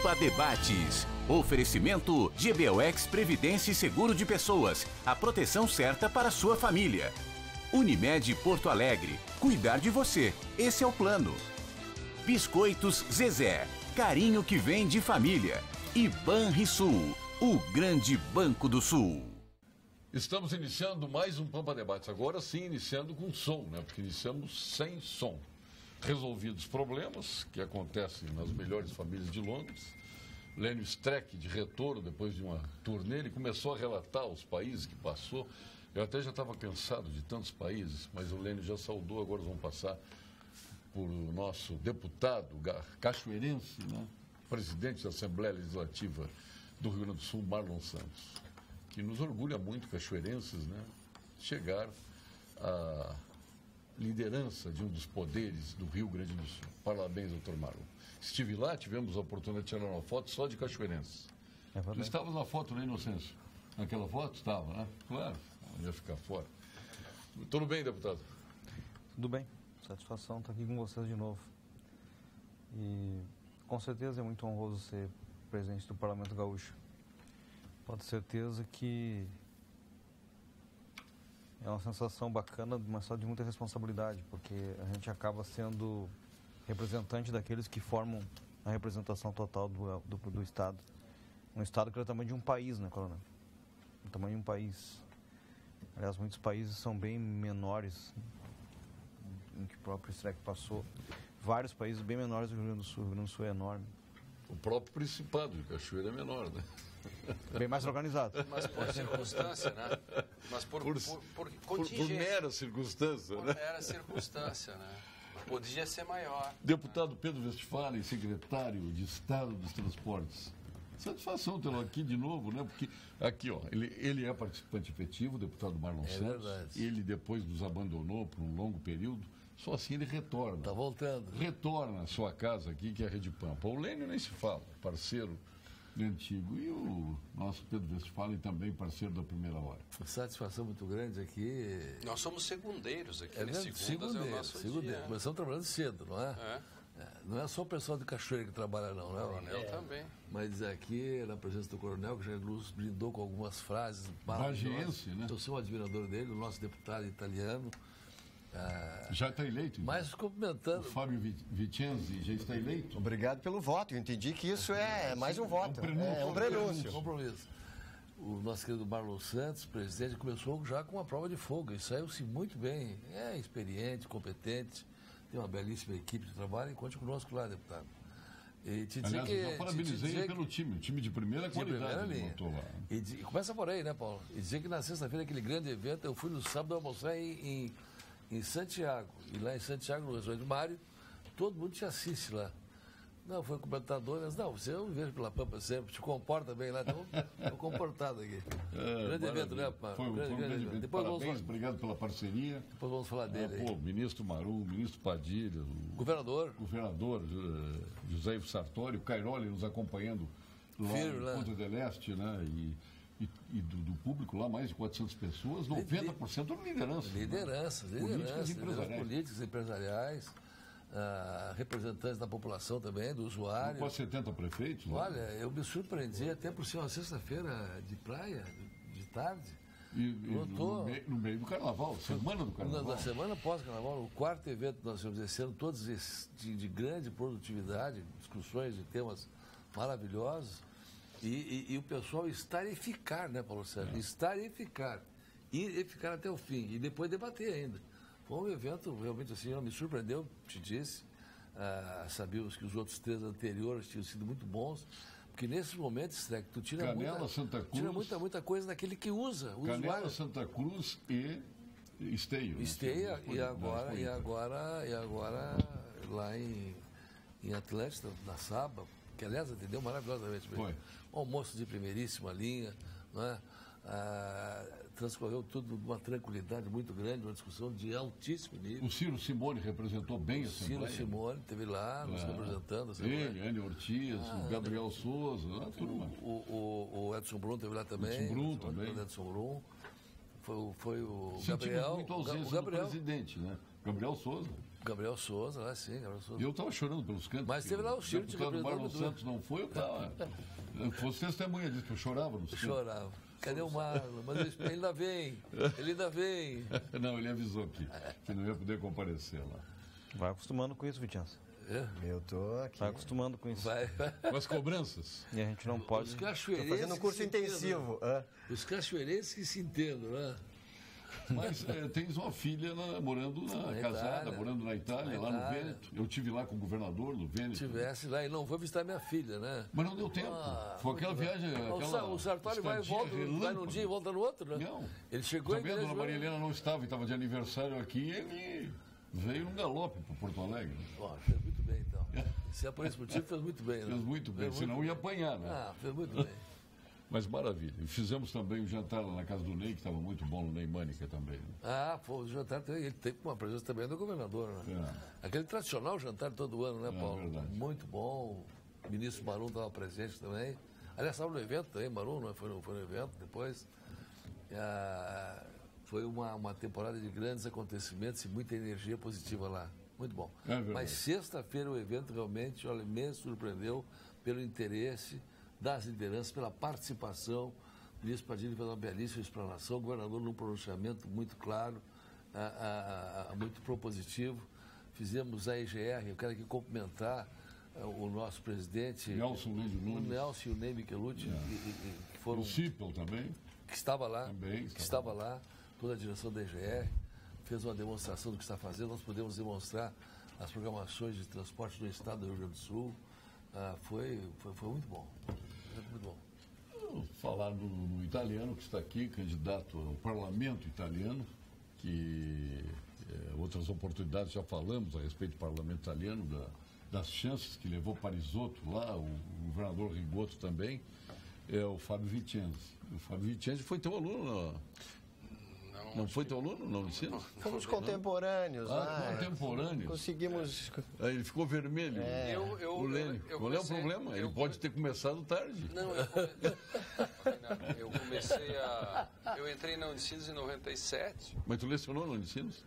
Pampa Debates. Oferecimento GBOX Previdência e Seguro de Pessoas. A proteção certa para a sua família. Unimed Porto Alegre. Cuidar de você. Esse é o plano. Biscoitos Zezé. Carinho que vem de família. E Banrisul. O grande Banco do Sul. Estamos iniciando mais um Pampa Debates. Agora sim, iniciando com som, né? Porque iniciamos sem som. Resolvidos problemas que acontecem nas melhores famílias de Londres. Lênio Streck, de retorno, depois de uma turnê, ele começou a relatar os países que passou. Eu até já estava cansado de tantos países, mas o Lênio já saudou. Agora vamos passar por o nosso deputado cachoeirense, né? Presidente da Assembleia Legislativa do Rio Grande do Sul, Marlon Santos, que nos orgulha muito, cachoeirenses, né? Chegar à liderança de um dos poderes do Rio Grande do Sul. Parabéns, doutor Marlon. Estive lá, tivemos a oportunidade de tirar uma foto só de cachoeirenses. Tu estavas na foto, né, Inocêncio? Naquela foto? Estava, né? Claro, não ia ficar fora. Tudo bem, deputado? Tudo bem. Satisfação estar aqui com vocês de novo. E com certeza é muito honroso ser presidente do Parlamento Gaúcho. Pode ter certeza que é uma sensação bacana, mas só de muita responsabilidade, porque a gente acaba sendo representante daqueles que formam a representação total do Estado. Um Estado que é o tamanho de um país, né, Coronel? O tamanho de um país. Aliás, muitos países são bem menores, em que o próprio Streck passou. Vários países bem menores do Rio Grande do Sul. O Rio Grande do Sul é enorme. O próprio Principado de Cachoeira é menor, né? Bem mais organizado. Mas por circunstância, né? Mas por mera circunstância, né? Por mera circunstância, né? Podia ser maior. Deputado Pedro Westphalen, secretário de Estado dos Transportes. Satisfação tê-lo aqui de novo, né? Porque aqui, ó, ele é participante efetivo, o deputado Marlon Santos. Verdade. Ele depois nos abandonou por um longo período. Só assim ele retorna. Está voltando. Retorna à sua casa aqui, que é a Rede Pampa. O Lênio nem se fala, parceiro antigo. E o nosso Pedro Westphalen também parceiro da primeira hora. Satisfação muito grande aqui. Nós somos segundeiros aqui, né? Segundas Segundas é o nosso dia. Começamos trabalhando cedo, não é? Não é só o pessoal de Cachoeira que trabalha, não, né? O coronel também. Mas aqui, na presença do coronel, que já nos brindou com algumas frases Bagiense, né? Eu sou um admirador dele, o nosso deputado italiano. Já está eleito? Então. Mas cumprimentando. O Fábio Vicenzi já está eleito? Obrigado pelo voto. Eu entendi que isso é mais um voto. É um prenúncio. Compromisso. O nosso querido Marlon Santos, presidente, começou já com uma prova de fogo e saiu-se muito bem. É experiente, competente, tem uma belíssima equipe de trabalho e conte conosco lá, deputado. E te dizer Aliás, eu já parabenizei pelo time. O time de primeira qualidade que montou lá. E começa por aí, né, Paulo? E dizer que na sexta-feira, aquele grande evento, eu fui no sábado almoçar em Santiago. E lá em Santiago, no restaurante Mário, todo mundo te assiste lá. Não, foi computador, mas não, você eu vejo pela Pampa sempre, te comporta bem lá, então estou comportado aqui. Grande evento, né, Paulo? Foi um grande evento. Depois Parabéns, obrigado pela parceria. Depois vamos falar dele. Pô, ministro Maru, ministro Padilha, o governador José Ivo Sartori, o Cairoli nos acompanhando lá em Ponta del Este, né? E do público lá, mais de 400 pessoas, 90% lideranças. Lideranças políticas, empresariais, representantes da população também, do usuário. Quase 70 prefeitos. Olha, eu me surpreendi até por ser uma sexta-feira de praia, de tarde. No meio do carnaval, semana do carnaval. Na semana pós-carnaval, o quarto evento que nós tivemos esse ano, todos de grande produtividade, discussões de temas maravilhosos. E o pessoal estarificar, né, Paulo Sérgio? Estarificar. E ficar até o fim. E depois debater ainda. Foi um evento realmente assim, me surpreendeu, te disse. Sabíamos que os outros três anteriores tinham sido muito bons. Porque nesses momentos, Streck, tu tira muita coisa daquele que usa, o Canela, usuário. Santa Cruz e Esteio. Esteia, e agora lá em Atlântica, na Saba, que aliás atendeu maravilhosamente bem. Almoço de primeiríssima linha, não é? Transcorreu tudo de uma tranquilidade muito grande, uma discussão de altíssimo nível. O Ciro Simone representou bem a Assembleia. Ciro Simone esteve lá, nos representando. Ele, Anne Ortiz, o Gabriel Souza, o Edson Brum esteve lá também. Edson Brum. Foi o Gabriel. Muito ausência do presidente, né? Gabriel Souza. Gabriel Souza, lá sim, Gabriel Souza. Eu estava chorando pelos cantos. Mas teve lá o Ciro de Marlon Santos não foi, eu estava. Fosse testemunha disso, que eu chorava nos cantos. Chorava. Cadê o Marlon? Mas ele ainda vem, ele ainda vem. Não, ele avisou que não ia poder comparecer lá. Vai acostumando com isso, Vitinho. Eu tô aqui. Vai acostumando com isso. Vai. Com as cobranças. E a gente não pode... Os Tô cachoeirenses fazendo um curso que se intensivo. entendam. Os cachoeirenses que se entendam, né? Mas tens uma filha morando casada, Itália. morando na Itália, lá no Vêneto. Eu estive lá com o governador no Vêneto. Tivesse lá e não foi visitar minha filha, né? Mas não deu tempo. Foi aquela viagem. O Sartori vai e volta, vai num dia e volta no outro, né? Não. Ele chegou Também a igreja, dona Maria Helena não estava, estava de aniversário aqui e ele veio num galope para Porto Alegre. Ó, fez muito bem, então. Se é por esse motivo, fez muito bem, né? Fez muito bem, senão ia apanhar, né? Ah, fez muito bem. Mas maravilha. E fizemos também um jantar lá na casa do Ney, que estava muito bom, no Ney Mânica também. Né? Ah, pô, o jantar ele tem uma presença também do governador, né? Aquele tradicional jantar todo ano, né, Paulo? Verdade. Muito bom. O ministro Marum estava presente também. Aliás, estava no evento também, Marum, né? Foi no evento depois. Foi uma temporada de grandes acontecimentos e muita energia positiva lá. Muito bom. Mas sexta-feira o evento realmente, olha, me surpreendeu pelo interesse das lideranças, pela participação. O ministro Padilha fez uma belíssima explanação, o governador num pronunciamento muito claro, muito propositivo. Fizemos a EGR, eu quero aqui cumprimentar o nosso presidente, Nelson Lídio Nunes. O Nelson e o Ney Michelucci, que foram... O Cipel também. Que estava lá, Também estava lá, toda a direção da EGR, fez uma demonstração do que está fazendo. Nós podemos demonstrar as programações de transporte do estado do Rio Grande do Sul. Foi muito bom. Muito bom. Falar no italiano, que está aqui, candidato ao parlamento italiano, que outras oportunidades já falamos a respeito do parlamento italiano, das chances que levou Parisotto lá, o governador Rigoto também, é o Fábio Vicenzi. O Fábio Vicenzi foi teu aluno, não foi teu aluno no ensino? Fomos contemporâneos lá. Contemporâneos. Conseguimos... Aí ele ficou vermelho. O Lênin. Qual é o problema? Ele pode ter começado tarde. Não, eu comecei eu entrei na Unicinos em 97. Mas tu lecionou na Unicinos?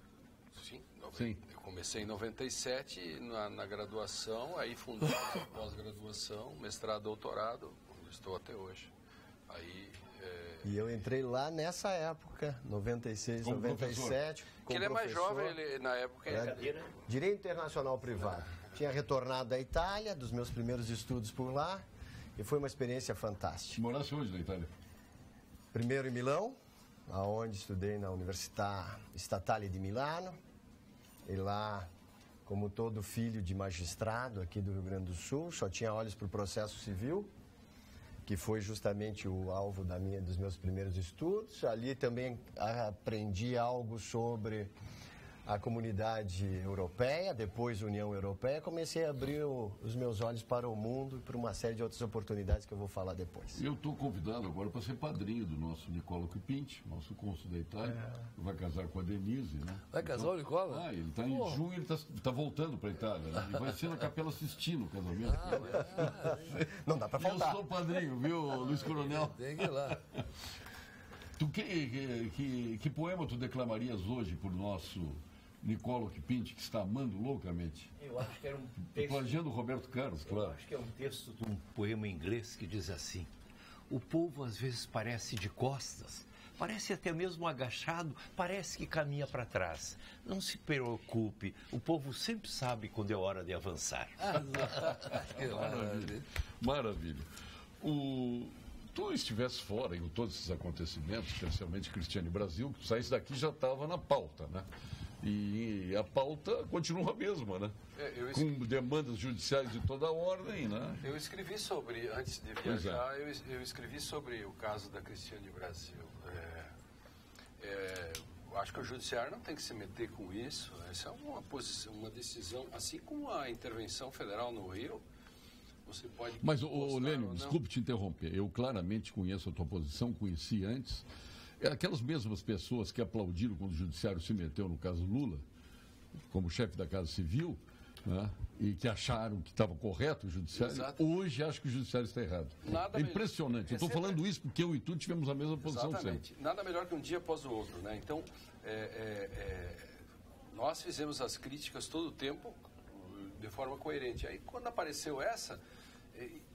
Sim. Sim. Eu comecei em 97 na graduação, aí fundei a pós-graduação, mestrado, doutorado, onde estou até hoje. Aí... E eu entrei lá nessa época, 96, como 97. Porque ele é mais jovem, ele, na época... Direito Internacional Privado. Tinha retornado da Itália, dos meus primeiros estudos por lá, e foi uma experiência fantástica. Morasse onde na Itália? Primeiro em Milão, onde estudei na Università Statale di Milano, e lá, como todo filho de magistrado aqui do Rio Grande do Sul, só tinha olhos para o processo civil, que foi justamente o alvo dos meus primeiros estudos. Ali também aprendi algo sobre a comunidade europeia, depois a União Europeia. Comecei a abrir os meus olhos para o mundo e para uma série de outras oportunidades que eu vou falar depois. Eu estou convidado agora para ser padrinho do nosso Nicola Pinti, nosso cônsul da Itália. Vai casar com a Denise, né? Vai casar o Nicola? Ele está em junho, ele está voltando para a Itália. Né? E vai ser na Capela Sistina o casamento. Não dá para faltar. Eu sou padrinho, viu, Luiz Coronel? Tem que ir lá. Tu, que poema tu declamarias hoje por nosso Nicola Pinti, que está amando loucamente? Eu acho que era um texto... Plagiando Roberto Carlos, claro. Eu acho que é um texto de um poema inglês que diz assim: o povo às vezes parece de costas, parece até mesmo agachado, parece que caminha para trás. Não se preocupe, o povo sempre sabe quando é hora de avançar. Maravilha. Maravilha. Tu estivesse fora em todos esses acontecimentos, especialmente Cristiane Brasil, que tu saísse daqui já estava na pauta, né? E a pauta continua a mesma, né? Com demandas judiciais de toda a ordem, né? Eu escrevi sobre, antes de viajar, eu escrevi sobre o caso da Cristiane Brasil. Eu acho que o judiciário não tem que se meter com isso. Essa é uma decisão, assim como a intervenção federal no Rio. Você pode... Mas, Lênin, desculpe te interromper. Eu claramente conheço a tua posição, conheci antes. Aquelas mesmas pessoas que aplaudiram quando o judiciário se meteu no caso Lula, como chefe da Casa Civil, né, e que acharam que estava correto o judiciário, hoje acham que o judiciário está errado. É impressionante. Eu estou falando isso porque eu e tu tivemos a mesma posição sempre. Nada melhor que um dia após o outro, né? Então, nós fizemos as críticas todo o tempo de forma coerente. Aí, quando apareceu essa,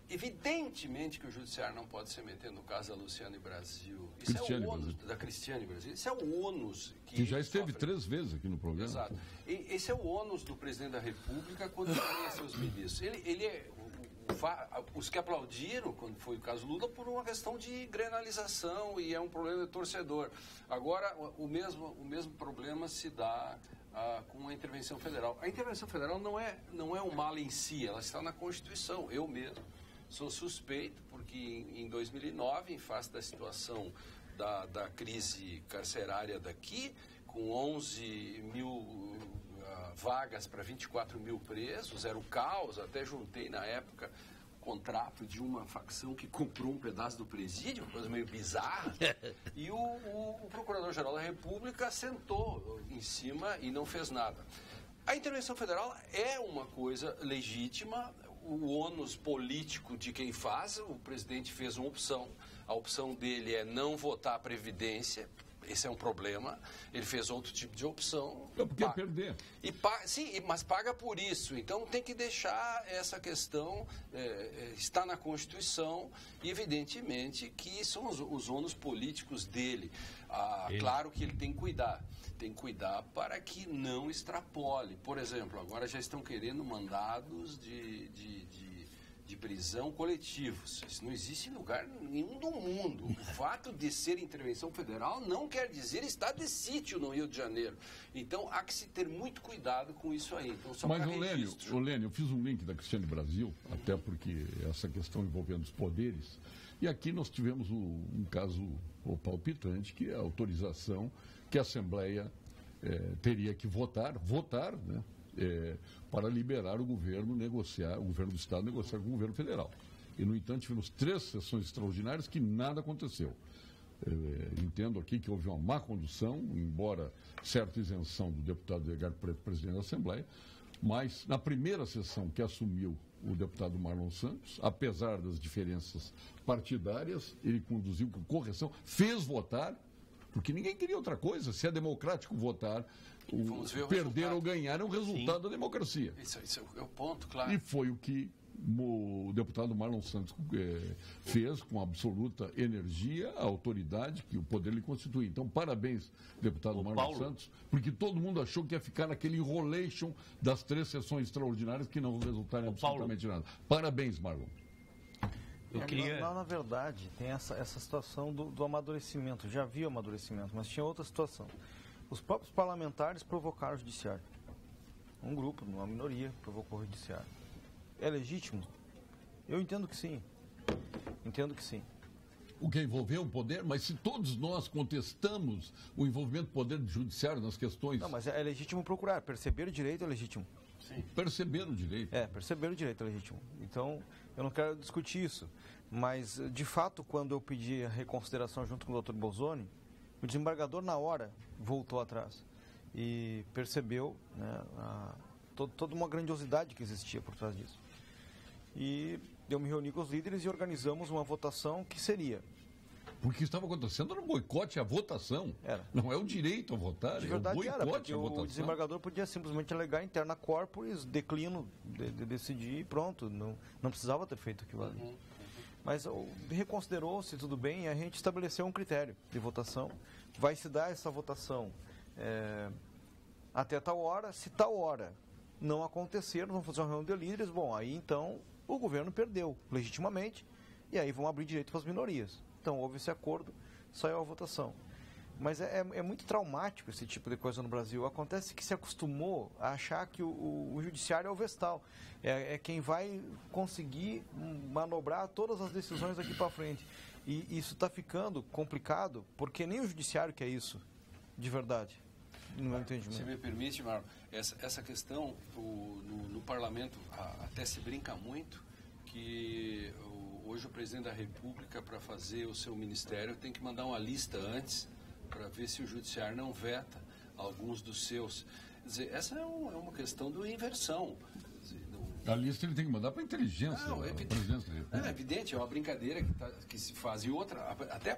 evidentemente que o judiciário não pode se meter no caso da Luciane Brasil. Isso é o ônus da Cristiane Brasil. Isso é o ônus que já esteve 3 vezes aqui no programa. Exato. E esse é o ônus do presidente da República quando tem seus ministros. Os que aplaudiram, quando foi o caso Lula, por uma questão de grenalização e é um problema de torcedor. Agora, o mesmo problema se dá com a intervenção federal. A intervenção federal não é um mal em si, ela está na Constituição. Eu mesmo sou suspeito, porque em 2009, em face da situação da crise carcerária daqui, com 11 mil vagas para 24 mil presos, era o caos, até juntei na época contrato de uma facção que comprou um pedaço do presídio, uma coisa meio bizarra, e o Procurador-Geral da República sentou em cima e não fez nada. A intervenção federal é uma coisa legítima, o ônus político de quem faz, o presidente fez uma opção, a opção dele é não votar a Previdência. Esse é um problema. Ele fez outro tipo de opção. É porque perder. Sim, mas paga por isso. Então tem que deixar essa questão, está na Constituição, e evidentemente que são os ônus políticos dele. Claro que ele tem que cuidar. Tem que cuidar para que não extrapole. Por exemplo, agora já estão querendo mandados de prisão coletivos. Isso não existe em lugar nenhum do mundo. O fato de ser intervenção federal não quer dizer estado de sítio no Rio de Janeiro. Então, há que se ter muito cuidado com isso aí. Então, só mas, Lênio, eu fiz um link da Cristiane Brasil, até porque essa questão envolvendo os poderes, e aqui nós tivemos um caso palpitante, que é a autorização que a Assembleia teria que votar, né? Para liberar o governo do Estado negociar com o governo federal. E, no entanto, tivemos 3 sessões extraordinárias que nada aconteceu. Entendo aqui que houve uma má condução, embora certa isenção do deputado Edgar Preto, presidente da Assembleia, mas na primeira sessão que assumiu o deputado Marlon Santos, apesar das diferenças partidárias, ele conduziu com correção, fez votar, porque ninguém queria outra coisa. Se é democrático votar, perder ou ganhar é o resultado da democracia. Isso é o ponto, claro. E foi o que o deputado Marlon Santos fez com absoluta energia, a autoridade que o poder lhe constitui. Então, parabéns, deputado Marlon Santos, porque todo mundo achou que ia ficar naquele enrolation das 3 sessões extraordinárias que não resultaram absolutamente nada. Parabéns, Marlon. Na verdade, tem essa situação do amadurecimento. Já havia amadurecimento, mas tinha outra situação. Os próprios parlamentares provocaram o judiciário. Um grupo, uma minoria, provocou o judiciário. É legítimo? Eu entendo que sim. O que envolveu o poder, mas se todos nós contestamos o envolvimento do poder judiciário nas questões... Não, mas é legítimo procurar. Perceber o direito é legítimo. Sim. Perceber o direito. Perceber o direito é legítimo. Então, eu não quero discutir isso. Mas, de fato, quando eu pedi a reconsideração junto com o Dr. Bolzoni, o desembargador, na hora, voltou atrás e percebeu, né, toda uma grandiosidade que existia por trás disso. E eu me reuni com os líderes e organizamos uma votação que seria... Porque estava acontecendo era um boicote à votação. Era. Não é o direito a votar, de verdade, é o boicote à votação. O desembargador podia simplesmente alegar interna corporis, declino de decidir e pronto. Não precisava ter feito aquilo ali. Mas reconsiderou-se, tudo bem, e a gente estabeleceu um critério de votação. Vai se dar essa votação até tal hora. Se tal hora não acontecer, nós vamos fazer uma reunião de líderes. Bom, aí então o governo perdeu legitimamente e aí vão abrir direito para as minorias. Então houve esse acordo, saiu a votação. Mas é muito traumático esse tipo de coisa no Brasil. Acontece que se acostumou a achar que o judiciário é o vestal. É quem vai conseguir manobrar todas as decisões daqui para frente. E isso está ficando complicado, porque nem o judiciário quer isso, de verdade, no meu entendimento. Se me permite, Marlon, essa questão, no parlamento até se brinca muito que hoje o presidente da República, para fazer o seu ministério, tem que mandar uma lista antes para ver se o judiciário não veta alguns dos seus. Quer dizer, essa é uma questão de inversão. A lista ele tem que mandar para a inteligência. Não, é evidente, é uma brincadeira que se faz. E outra, até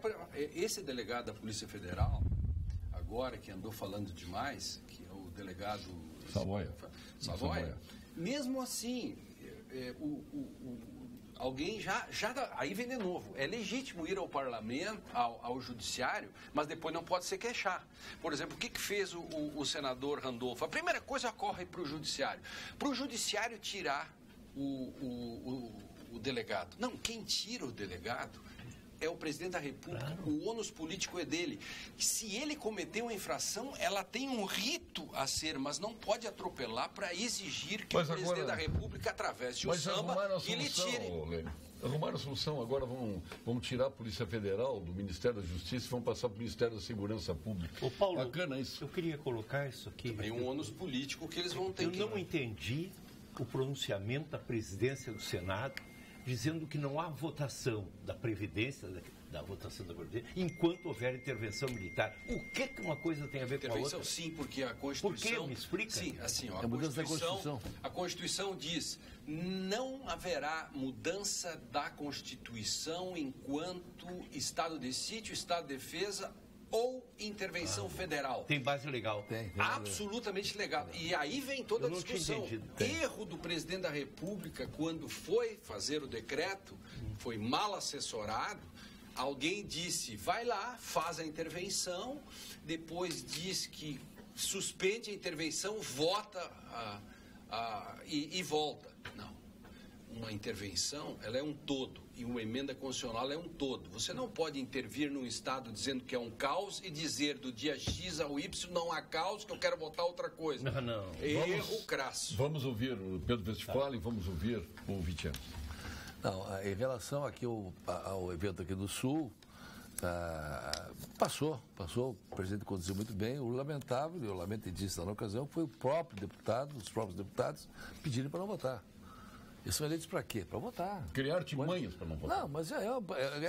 esse delegado da Polícia Federal, agora que andou falando demais, que é o delegado Savoia. Mesmo assim, alguém aí vem de novo. É legítimo ir ao parlamento, ao judiciário, mas depois não pode se queixar. Por exemplo, o que fez o senador Randolfo? A primeira coisa corre para o judiciário. Para o judiciário tirar o delegado. Não, quem tira o delegado é o presidente da República. Claro. O ônus político é dele. Se ele cometer uma infração, ela tem um rito a ser, mas não pode atropelar para exigir que o presidente da República atravesse o samba e lhe tire. Arrumaram a solução, agora vamos tirar a Polícia Federal do Ministério da Justiça e vamos passar para o Ministério da Segurança Pública. Ô Paulo, bacana isso. Eu queria colocar isso aqui. Tem um ônus político que eles vão ter que... Eu não entendi o pronunciamento da presidência do Senado dizendo que não há votação da Previdência, da votação da Previdência, enquanto houver intervenção militar. O que uma coisa tem a ver com a outra? Sim, porque a Constituição... Por quê? Me explica. Sim, assim, ó, a Constituição diz: não haverá mudança da Constituição enquanto estado de sítio, estado de defesa ou intervenção federal. Tem base legal. Tem absolutamente legal. E aí vem toda a discussão. Erro do presidente da República quando foi fazer o decreto, foi mal assessorado. Alguém disse, vai lá, faz a intervenção, depois diz que suspende a intervenção, vota e volta. Não. Uma intervenção, ela é um todo, e uma emenda constitucional é um todo. Você não pode intervir num Estado dizendo que é um caos e dizer do dia X ao Y não há caos, que eu quero votar outra coisa. Não. Erro crasso. Vamos ouvir o Pedro Westphalen e vamos ouvir o Vicente. Não, em relação aqui ao evento aqui do Sul, passou, o presidente conduziu muito bem. O lamentável, e eu lamento disso na ocasião, foi os próprios deputados pedirem para não votar. Eles são eleitos para quê? Para votar. Criar artimanhas para não votar. Não, mas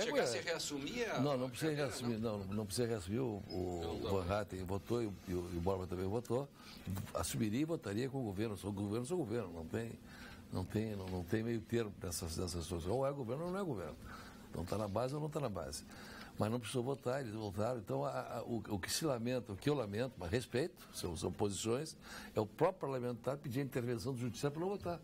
Chegasse a reassumir não precisa reassumir. Não precisa reassumir. O Van Hatten votou e o Borba também votou. Assumiria e votaria com o governo. Sou governo. Não tem meio termo nessas situações. Ou é governo ou não é governo. Não está na base ou não está na base. Mas não precisou votar, eles votaram. Então, o que se lamenta, o que eu lamento, mas respeito, são posições, é o próprio parlamentar pedir a intervenção do judiciário para não votar.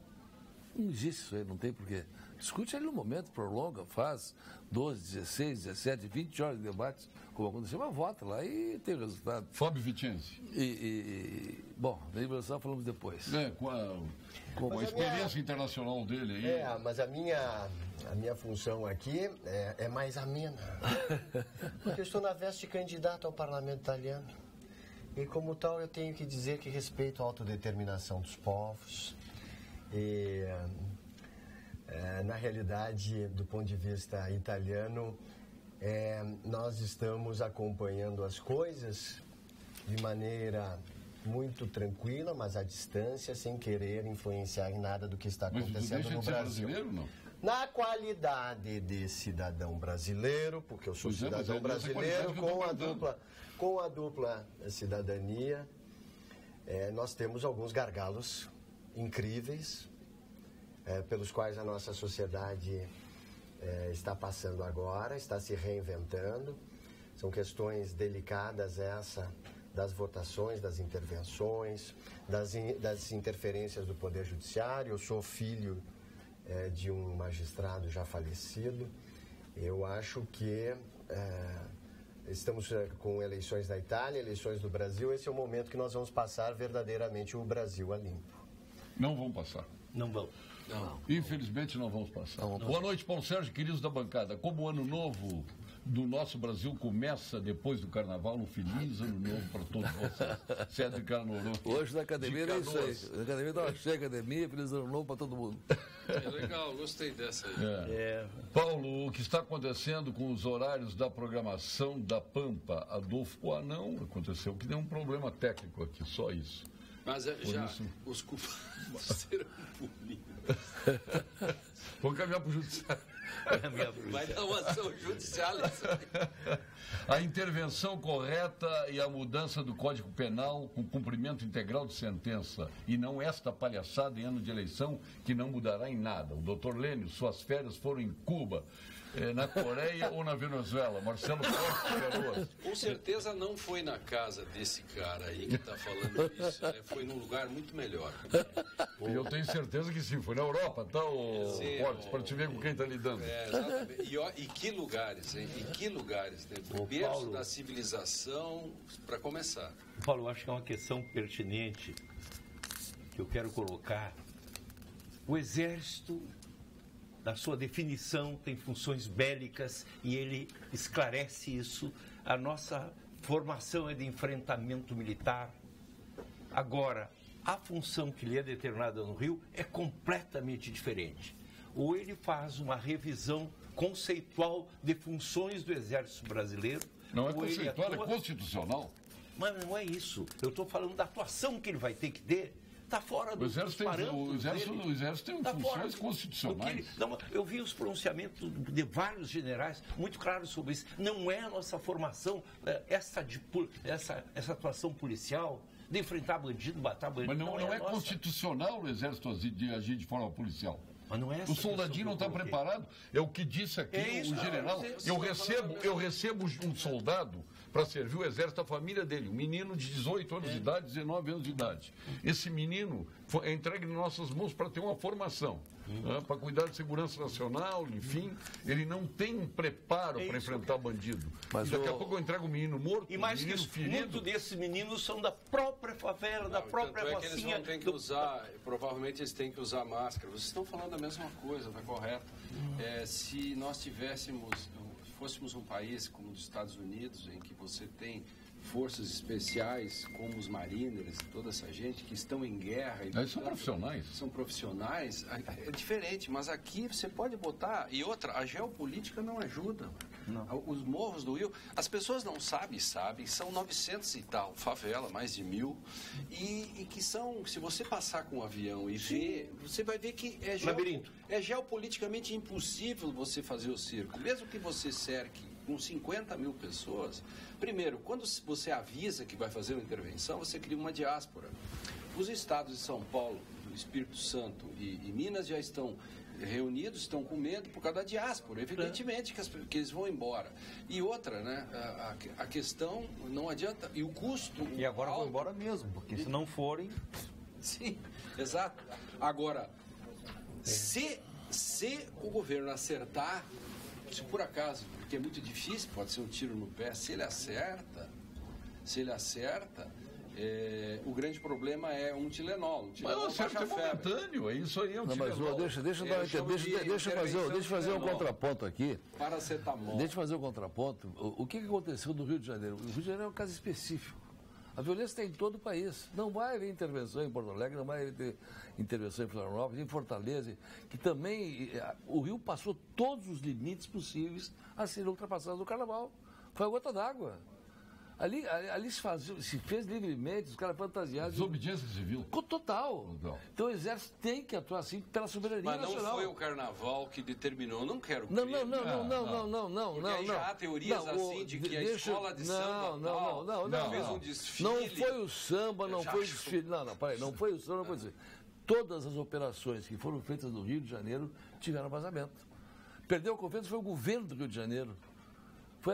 Não existe isso aí, não tem porquê. Discute ali no momento, prolonga, faz 12, 16, 17, 20 horas de debate, como aconteceu, mas vota lá e tem o resultado. Fábio Vicenzi. Bom, da Universal falamos depois. Com a experiência internacional dele aí. Mas a minha função aqui é mais amena. Porque eu estou na veste de candidato ao parlamento italiano. E como tal, eu tenho que dizer que respeito a autodeterminação dos povos. E, na realidade, do ponto de vista italiano, nós estamos acompanhando as coisas de maneira muito tranquila, mas à distância, sem querer influenciar em nada do que está acontecendo no Brasil. Brasileiro, não? Na qualidade de cidadão brasileiro, porque eu sou cidadão brasileiro com a dupla cidadania, nós temos alguns gargalos incríveis, pelos quais a nossa sociedade está passando agora, está se reinventando. São questões delicadas das votações, das intervenções, das interferências do Poder Judiciário. Eu sou filho de um magistrado já falecido. Eu acho que estamos com eleições na Itália, eleições no Brasil. Esse é o momento que nós vamos passar verdadeiramente o Brasil a limpo. Não vão passar. Não vão. Não. Infelizmente não vamos passar. Boa noite, Paulo Sérgio, queridos da bancada. Como o ano novo do nosso Brasil começa depois do Carnaval, um feliz ano novo para todos vocês. Cédric Carnoro. Hoje na academia é isso aí. Na academia estava cheia a academia, feliz ano novo para todo mundo. É legal, gostei dessa aí. Paulo, o que está acontecendo com os horários da programação da Pampa? Adolfo Anão aconteceu que deu um problema técnico aqui, só isso. Mas os culpados serão punidos. Vamos caminhar para o judiciário. Vai dar uma ação judicial isso aí. A intervenção correta e a mudança do Código Penal com cumprimento integral de sentença e não esta palhaçada em ano de eleição que não mudará em nada. O doutor Lênio, suas férias foram em Cuba. na Coreia ou na Venezuela? Marcelo Forte. Com certeza não foi na casa desse cara aí que está falando isso, né? Foi num lugar muito melhor. E eu tenho certeza que sim, foi na Europa, tá, Forte, para te ver com quem está lidando. Exatamente. E que lugares, hein? E que lugares, né? O berço da civilização, para começar. Paulo, eu acho que é uma questão pertinente que eu quero colocar. O Exército, na sua definição, tem funções bélicas e ele esclarece isso. A nossa formação é de enfrentamento militar. Agora, a função que lhe é determinada no Rio é completamente diferente. Ou ele faz uma revisão conceitual de funções do Exército Brasileiro. Não é conceitual, é constitucional. Mas não é isso. Eu estou falando da atuação que ele vai ter que ter. Está fora dos parâmetros. O Exército tem funções constitucionais. Eu vi os pronunciamentos de vários generais muito claros sobre isso. Não é a nossa formação, essa atuação policial, de enfrentar bandido, matar bandido. Mas não é constitucional o Exército agir de forma policial. Mas não é essa o soldadinho não está preparado. É o que disse aqui o general. Eu recebo um soldado para servir o Exército, a família dele, um menino de 18 anos de idade, 19 anos de idade. Esse menino é entregue em nossas mãos para ter uma formação, para cuidar de segurança nacional, enfim. Ele não tem um preparo para enfrentar bandido. Mas daqui a pouco eu entrego um menino morto, e mais menino ferido. Muitos desses meninos são da própria favela, da própria rocinha. Que eles vão ter que usar, provavelmente eles têm que usar máscara. Vocês estão falando a mesma coisa, está correto. Se nós fôssemos um país como os Estados Unidos, em que você tem forças especiais, como os Mariners, toda essa gente que estão em guerra. Eles são profissionais. São profissionais, é diferente, mas aqui você pode botar. E outra, a geopolítica não ajuda. Não. Os morros do Rio, as pessoas não sabem, são 900 e tal, favela, mais de 1000, e que são, se você passar com um avião e ver, você vai ver que é geopoliticamente impossível você fazer o circo. Mesmo que você cerque com 50 mil pessoas, primeiro, quando você avisa que vai fazer uma intervenção, você cria uma diáspora. Os estados de São Paulo, Espírito Santo e Minas já estão reunidos, estão com medo por causa da diáspora, evidentemente que eles vão embora. E outra, né, a questão não adianta, e o custo... E agora vão embora mesmo, porque se não forem... Sim, exato. Agora, se o governo acertar, se por acaso, porque é muito difícil, pode ser um tiro no pé, se ele acerta, o grande problema é um Tilenol. Mas o acerto é momentâneo, isso aí é um Tilenol. Deixa eu fazer um contraponto aqui. Paracetamol. Deixa eu fazer um contraponto. O que aconteceu no Rio de Janeiro? O Rio de Janeiro é um caso específico. A violência está em todo o país. Não vai haver intervenção em Porto Alegre, não vai haver intervenção em Florianópolis, em Fortaleza, que também o Rio passou todos os limites possíveis a serem ultrapassados no Carnaval. Foi a gota d'água. Ali se fez livremente, os caras fantasiados. Desobediência civil. Total. Então o Exército tem que atuar assim pela soberania nacional. Mas não foi o Carnaval que determinou, não quero crer. Não. Porque aí já há teorias assim de que a escola de samba não fez um desfile. Não foi o samba, não foi o desfile. Não foi o samba, não foi o desfile. Todas as operações que foram feitas no Rio de Janeiro tiveram vazamento. Perdeu a confiança foi o governo do Rio de Janeiro.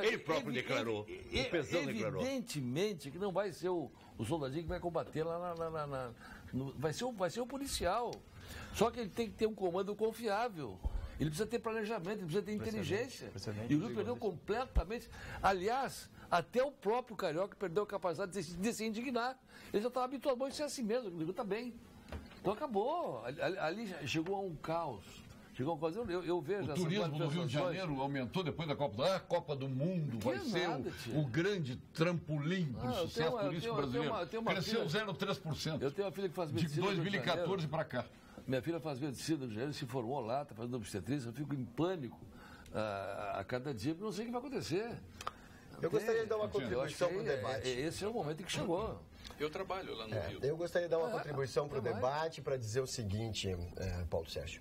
Ele próprio declarou. O Pezão declarou. Evidentemente que não vai ser o soldadinho que vai combater lá vai ser o policial. Só que ele tem que ter um comando confiável. Ele precisa ter planejamento, ele precisa ter inteligência. E o Rio perdeu completamente. Aliás, até o próprio Carioca perdeu a capacidade de se indignar. Ele já estava habituado a ser assim mesmo. O Rio está bem. Então acabou. Ali chegou a um caos. Eu vejo o turismo do Rio de Janeiro aumentou depois da Copa do Mundo. Vai ser o grande trampolim para o sucesso turístico brasileiro. Cresceu 0,3%. Eu tenho uma filha que faz medicina de 2014 para cá. Minha filha faz medicina no Rio de Janeiro, se formou lá, está fazendo obstetrícia. Eu fico em pânico a cada dia, porque não sei o que vai acontecer. Eu gostaria de dar uma contribuição para o debate. Esse é o momento em que chegou. Eu trabalho lá no Rio. Eu gostaria de dar uma contribuição para o debate para dizer o seguinte, Paulo Sérgio.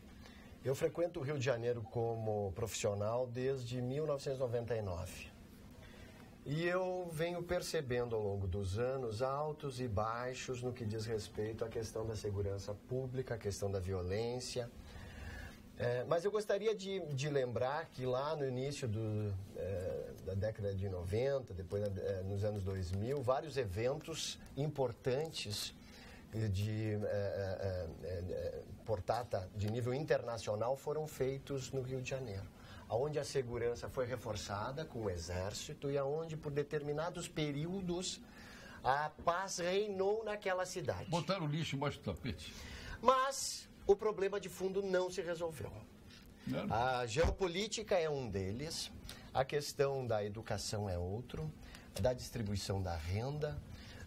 Eu frequento o Rio de Janeiro como profissional desde 1999. E eu venho percebendo ao longo dos anos altos e baixos no que diz respeito à questão da segurança pública, a questão da violência. Mas eu gostaria de lembrar que lá no início da década de 90, depois nos anos 2000, vários eventos importantes de portata de nível internacional foram feitos no Rio de Janeiro, onde a segurança foi reforçada com o exército e onde, por determinados períodos, a paz reinou naquela cidade. Botaram o lixo embaixo do tapete. Mas o problema de fundo não se resolveu. Não. A geopolítica é um deles, a questão da educação é outro, da distribuição da renda,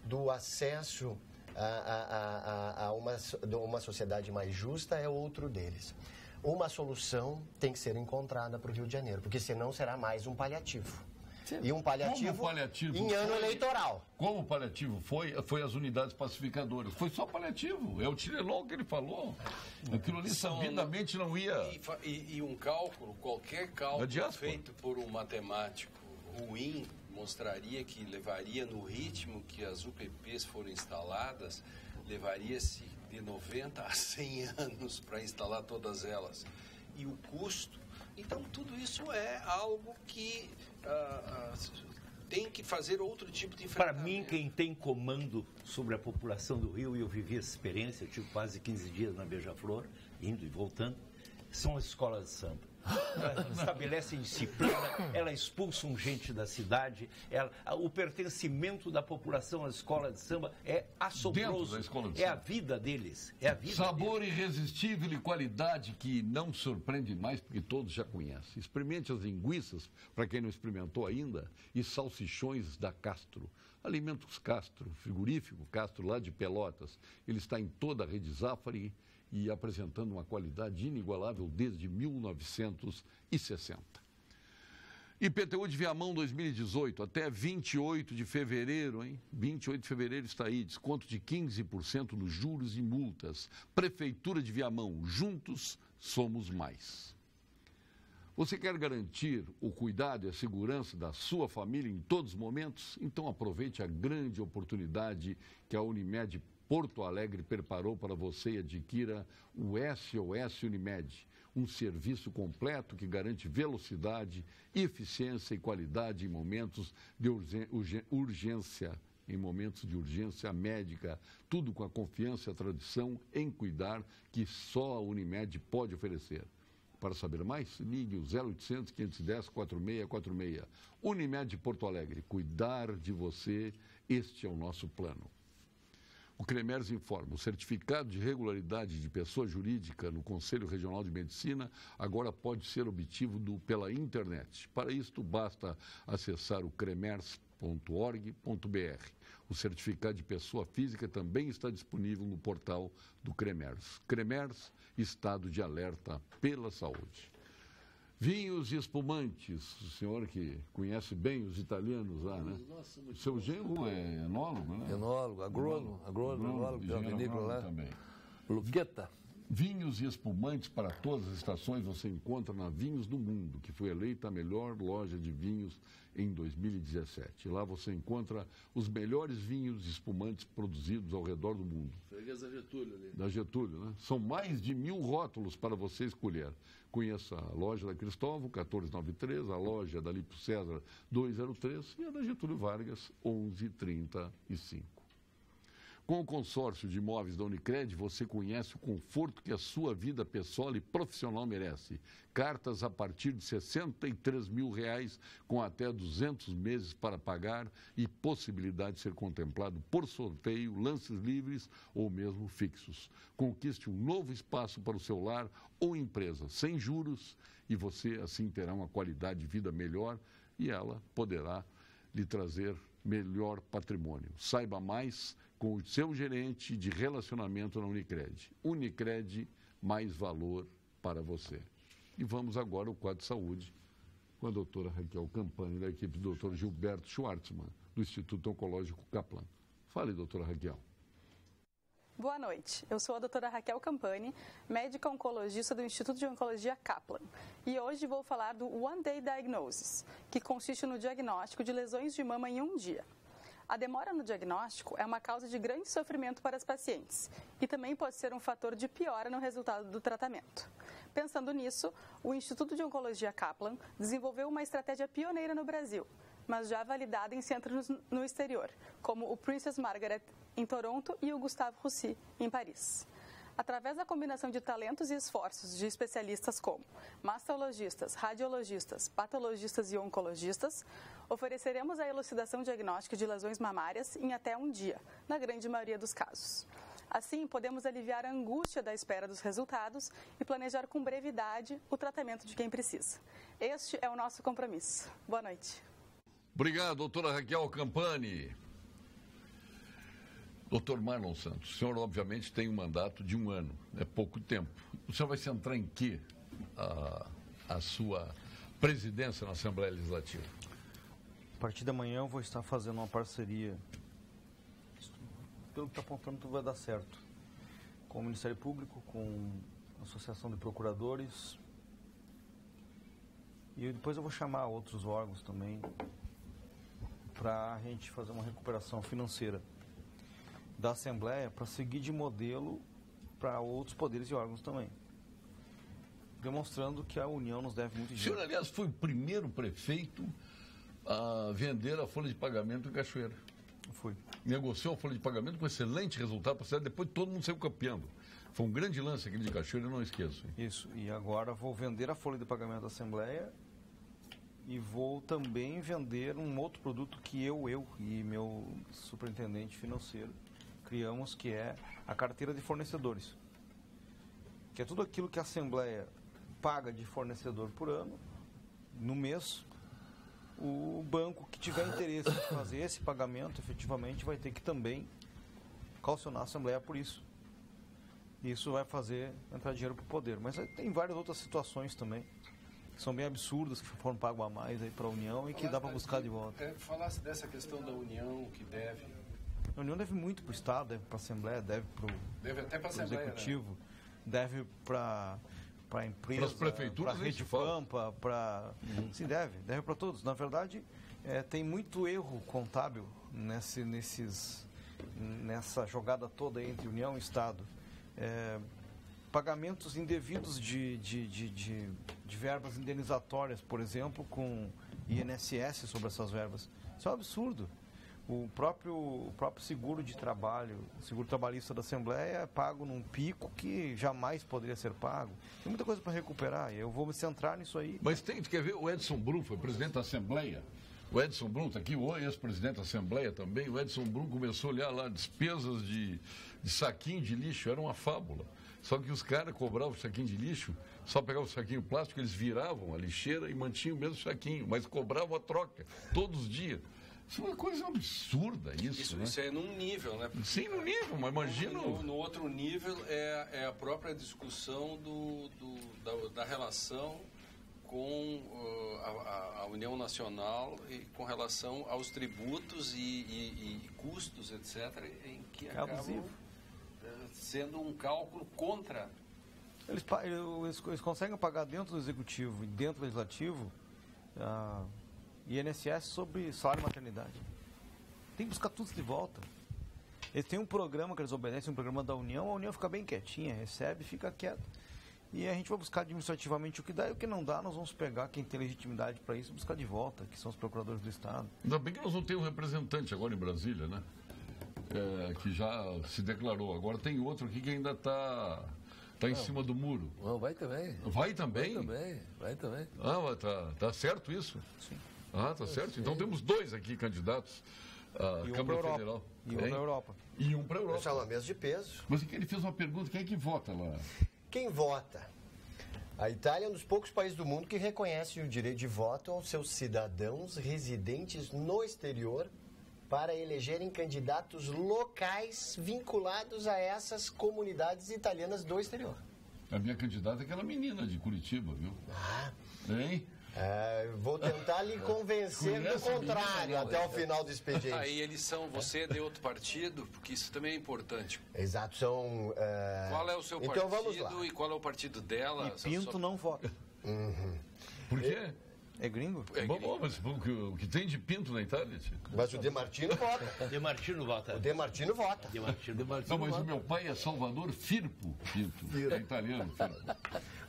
do acesso a uma sociedade mais justa é outro deles. Uma solução tem que ser encontrada para o Rio de Janeiro, porque senão será mais um paliativo. E um paliativo em ano eleitoral. Como o paliativo foi as unidades pacificadoras. Foi só paliativo. É o Tilenol que ele falou. Aquilo ali sabidamente não ia... E um cálculo, qualquer cálculo feito por um matemático ruim, mostraria que levaria, no ritmo que as UPPs foram instaladas, levaria-se de 90 a 100 anos para instalar todas elas. E o custo... Então, tudo isso é algo que tem que fazer outro tipo de enfrentamento. Para mim, quem tem comando sobre a população do Rio, e eu vivi essa experiência, eu tive quase 15 dias na Beija-Flor, indo e voltando, são as escolas de samba. Elas estabelecem disciplina, elas expulsam gente da cidade, o pertencimento da população às escolas de samba é assombroso. É a vida deles. Sabor irresistível e qualidade que não surpreende mais, porque todos já conhecem. Experimente as linguiças, para quem não experimentou ainda, e salsichões da Castro. Alimentos Castro, frigorífico Castro, lá de Pelotas. Ele está em toda a rede Zafari e apresentando uma qualidade inigualável desde 1960. IPTU de Viamão 2018, até 28 de fevereiro, hein? 28 de fevereiro está aí, desconto de 15% nos juros e multas. Prefeitura de Viamão, juntos somos mais. Você quer garantir o cuidado e a segurança da sua família em todos os momentos? Então aproveite a grande oportunidade que a Unimed Porto Alegre preparou para você e adquira o SOS Unimed, um serviço completo que garante velocidade, eficiência e qualidade em momentos de urgência, médica, tudo com a confiança e a tradição em cuidar que só a Unimed pode oferecer. Para saber mais, ligue o 0800 510 4646. Unimed Porto Alegre, cuidar de você, este é o nosso plano. O CREMERS informa, o certificado de regularidade de pessoa jurídica no Conselho Regional de Medicina agora pode ser obtido pela internet. Para isto, basta acessar o cremers.org.br. O certificado de pessoa física também está disponível no portal do CREMERS. CREMERS, Estado de Alerta pela Saúde. Vinhos e espumantes, o senhor que conhece bem os italianos lá, né? O seu genro é enólogo, né? Enólogo, agrônomo, tem uma vinícola lá. Também. Luqueta. Vinhos e espumantes para todas as estações você encontra na Vinhos do Mundo, que foi eleita a melhor loja de vinhos em 2017. Lá você encontra os melhores vinhos e espumantes produzidos ao redor do mundo. Freguesa Getúlio ali. Da Getúlio, né? São mais de 1000 rótulos para você escolher. Conheça a loja da Cristóvão, 1493, a loja da Lípio César, 203 e a da Getúlio Vargas, 1135. Com o consórcio de imóveis da Unicred, você conhece o conforto que a sua vida pessoal e profissional merece. Cartas a partir de R$ 63 mil, com até 200 meses para pagar e possibilidade de ser contemplado por sorteio, lances livres ou mesmo fixos. Conquiste um novo espaço para o seu lar ou empresa, sem juros, e você assim terá uma qualidade de vida melhor e ela poderá lhe trazer melhor patrimônio. Saiba mais com o seu gerente de relacionamento na Unicred. Unicred, mais valor para você. E vamos agora ao quadro de saúde com a doutora Raquel Campani, da equipe do doutor Gilberto Schwartzman, do Instituto Oncológico Kaplan. Fale, doutora Raquel. Boa noite, eu sou a doutora Raquel Campani, médica oncologista do Instituto de Oncologia Kaplan. E hoje vou falar do One Day Diagnosis, que consiste no diagnóstico de lesões de mama em um dia. A demora no diagnóstico é uma causa de grande sofrimento para as pacientes e também pode ser um fator de piora no resultado do tratamento. Pensando nisso, o Instituto de Oncologia Kaplan desenvolveu uma estratégia pioneira no Brasil, mas já validada em centros no exterior, como o Princess Margaret em Toronto e o Gustave Roussy em Paris. Através da combinação de talentos e esforços de especialistas como mastologistas, radiologistas, patologistas e oncologistas, ofereceremos a elucidação diagnóstica de lesões mamárias em até um dia, na grande maioria dos casos. Assim, podemos aliviar a angústia da espera dos resultados e planejar com brevidade o tratamento de quem precisa. Este é o nosso compromisso. Boa noite. Obrigado, doutora Raquel Campani. Doutor Marlon Santos, o senhor obviamente tem um mandato de 1 ano, é pouco tempo. O senhor vai centrar em que a sua presidência na Assembleia Legislativa? A partir de amanhã eu vou estar fazendo uma parceria, pelo que está apontando tudo vai dar certo, com o Ministério Público, com a Associação de Procuradores, e depois eu vou chamar outros órgãos também para a gente fazer uma recuperação financeira da Assembleia para seguir de modelo para outros poderes e órgãos também, demonstrando que a União nos deve muito dinheiro. O senhor, aliás, foi o primeiro prefeito a vender a folha de pagamento em Cachoeira. Fui. Negociou a folha de pagamento com excelente resultado para a cidade, depois todo mundo saiu campeando. Foi um grande lance aquele de Cachoeira, eu não esqueço. Isso, e agora vou vender a folha de pagamento da Assembleia e vou também vender um outro produto que eu e meu superintendente financeiro criamos, que é a carteira de fornecedores, que é tudo aquilo que a Assembleia paga de fornecedor por ano, no mês. O banco que tiver interesse em fazer esse pagamento, efetivamente, vai ter que também calcionar a Assembleia por isso. Isso vai fazer entrar dinheiro para o poder. Mas tem várias outras situações também, que são bem absurdas, que foram pagos a mais para a União e que dá para buscar de volta. Falasse dessa questão da União, que deve... A União deve muito para o Estado, deve para a Assembleia, deve para o Executivo, né? Deve para a empresa, para as prefeituras, para a Rede Pampa, sim, deve para todos. Na verdade, tem muito erro contábil nessa jogada toda entre União e Estado. Pagamentos indevidos de verbas indenizatórias, por exemplo, com INSS sobre essas verbas. Isso é um absurdo. O próprio seguro de trabalho, o seguro trabalhista da Assembleia é pago num pico que jamais poderia ser pago. Tem muita coisa para recuperar e eu vou me centrar nisso aí. Mas quer ver, o Edson Brum foi presidente da Assembleia. O Edson Brum está aqui, o ex-presidente da Assembleia também. O Edson Brum começou a olhar lá despesas de saquinho de lixo, era uma fábula. Só que os caras cobravam o saquinho de lixo, só pegavam o saquinho plástico, eles viravam a lixeira e mantinham o mesmo saquinho, mas cobravam a troca todos os dias. Isso é uma coisa absurda, isso, né? Isso é num nível, né? Sim, num nível, mas imagina... No outro nível é a própria discussão da relação com a União Nacional e com relação aos tributos e custos, etc., em que acabam sendo um cálculo contra... Eles conseguem pagar dentro do Executivo e dentro do Legislativo... INSS sobre salário e maternidade. Tem que buscar tudo de volta. Eles têm um programa que eles obedecem, um programa da União, a União fica bem quietinha, recebe e fica quieta. E a gente vai buscar administrativamente o que dá e o que não dá, nós vamos pegar quem tem legitimidade para isso e buscar de volta, que são os procuradores do Estado. Ainda bem que nós não temos um representante agora em Brasília, né? Que já se declarou. Agora tem outro aqui que ainda está em cima do muro. Não, vai também. Vai também? Vai também. Ah, mas tá certo isso? Sim. Ah, tá certo. Então temos 2 aqui candidatos à Câmara Federal. E um para a Europa. E um para a Europa. Essa é uma mesa de peso. Mas ele fez uma pergunta, quem é que vota lá? Quem vota? A Itália é um dos poucos países do mundo que reconhece o direito de voto aos seus cidadãos residentes no exterior para elegerem candidatos locais vinculados a essas comunidades italianas do exterior. A minha candidata é aquela menina de Curitiba, viu? Hein? Vou tentar lhe convencer do contrário até o final do expediente. Aí você é de outro partido, porque isso também é importante. Exato, são... Qual é o seu então, partido e qual é o partido dela? E Pinto não vota. Uhum. Por quê? É gringo? Bom, mas o que tem de pinto na Itália, tio? Mas o De Martino vota. De Martino vota. O De Martino vota. De Martino. Não, mas o meu pai é Salvador Firpo Pinto. É italiano, Firpo.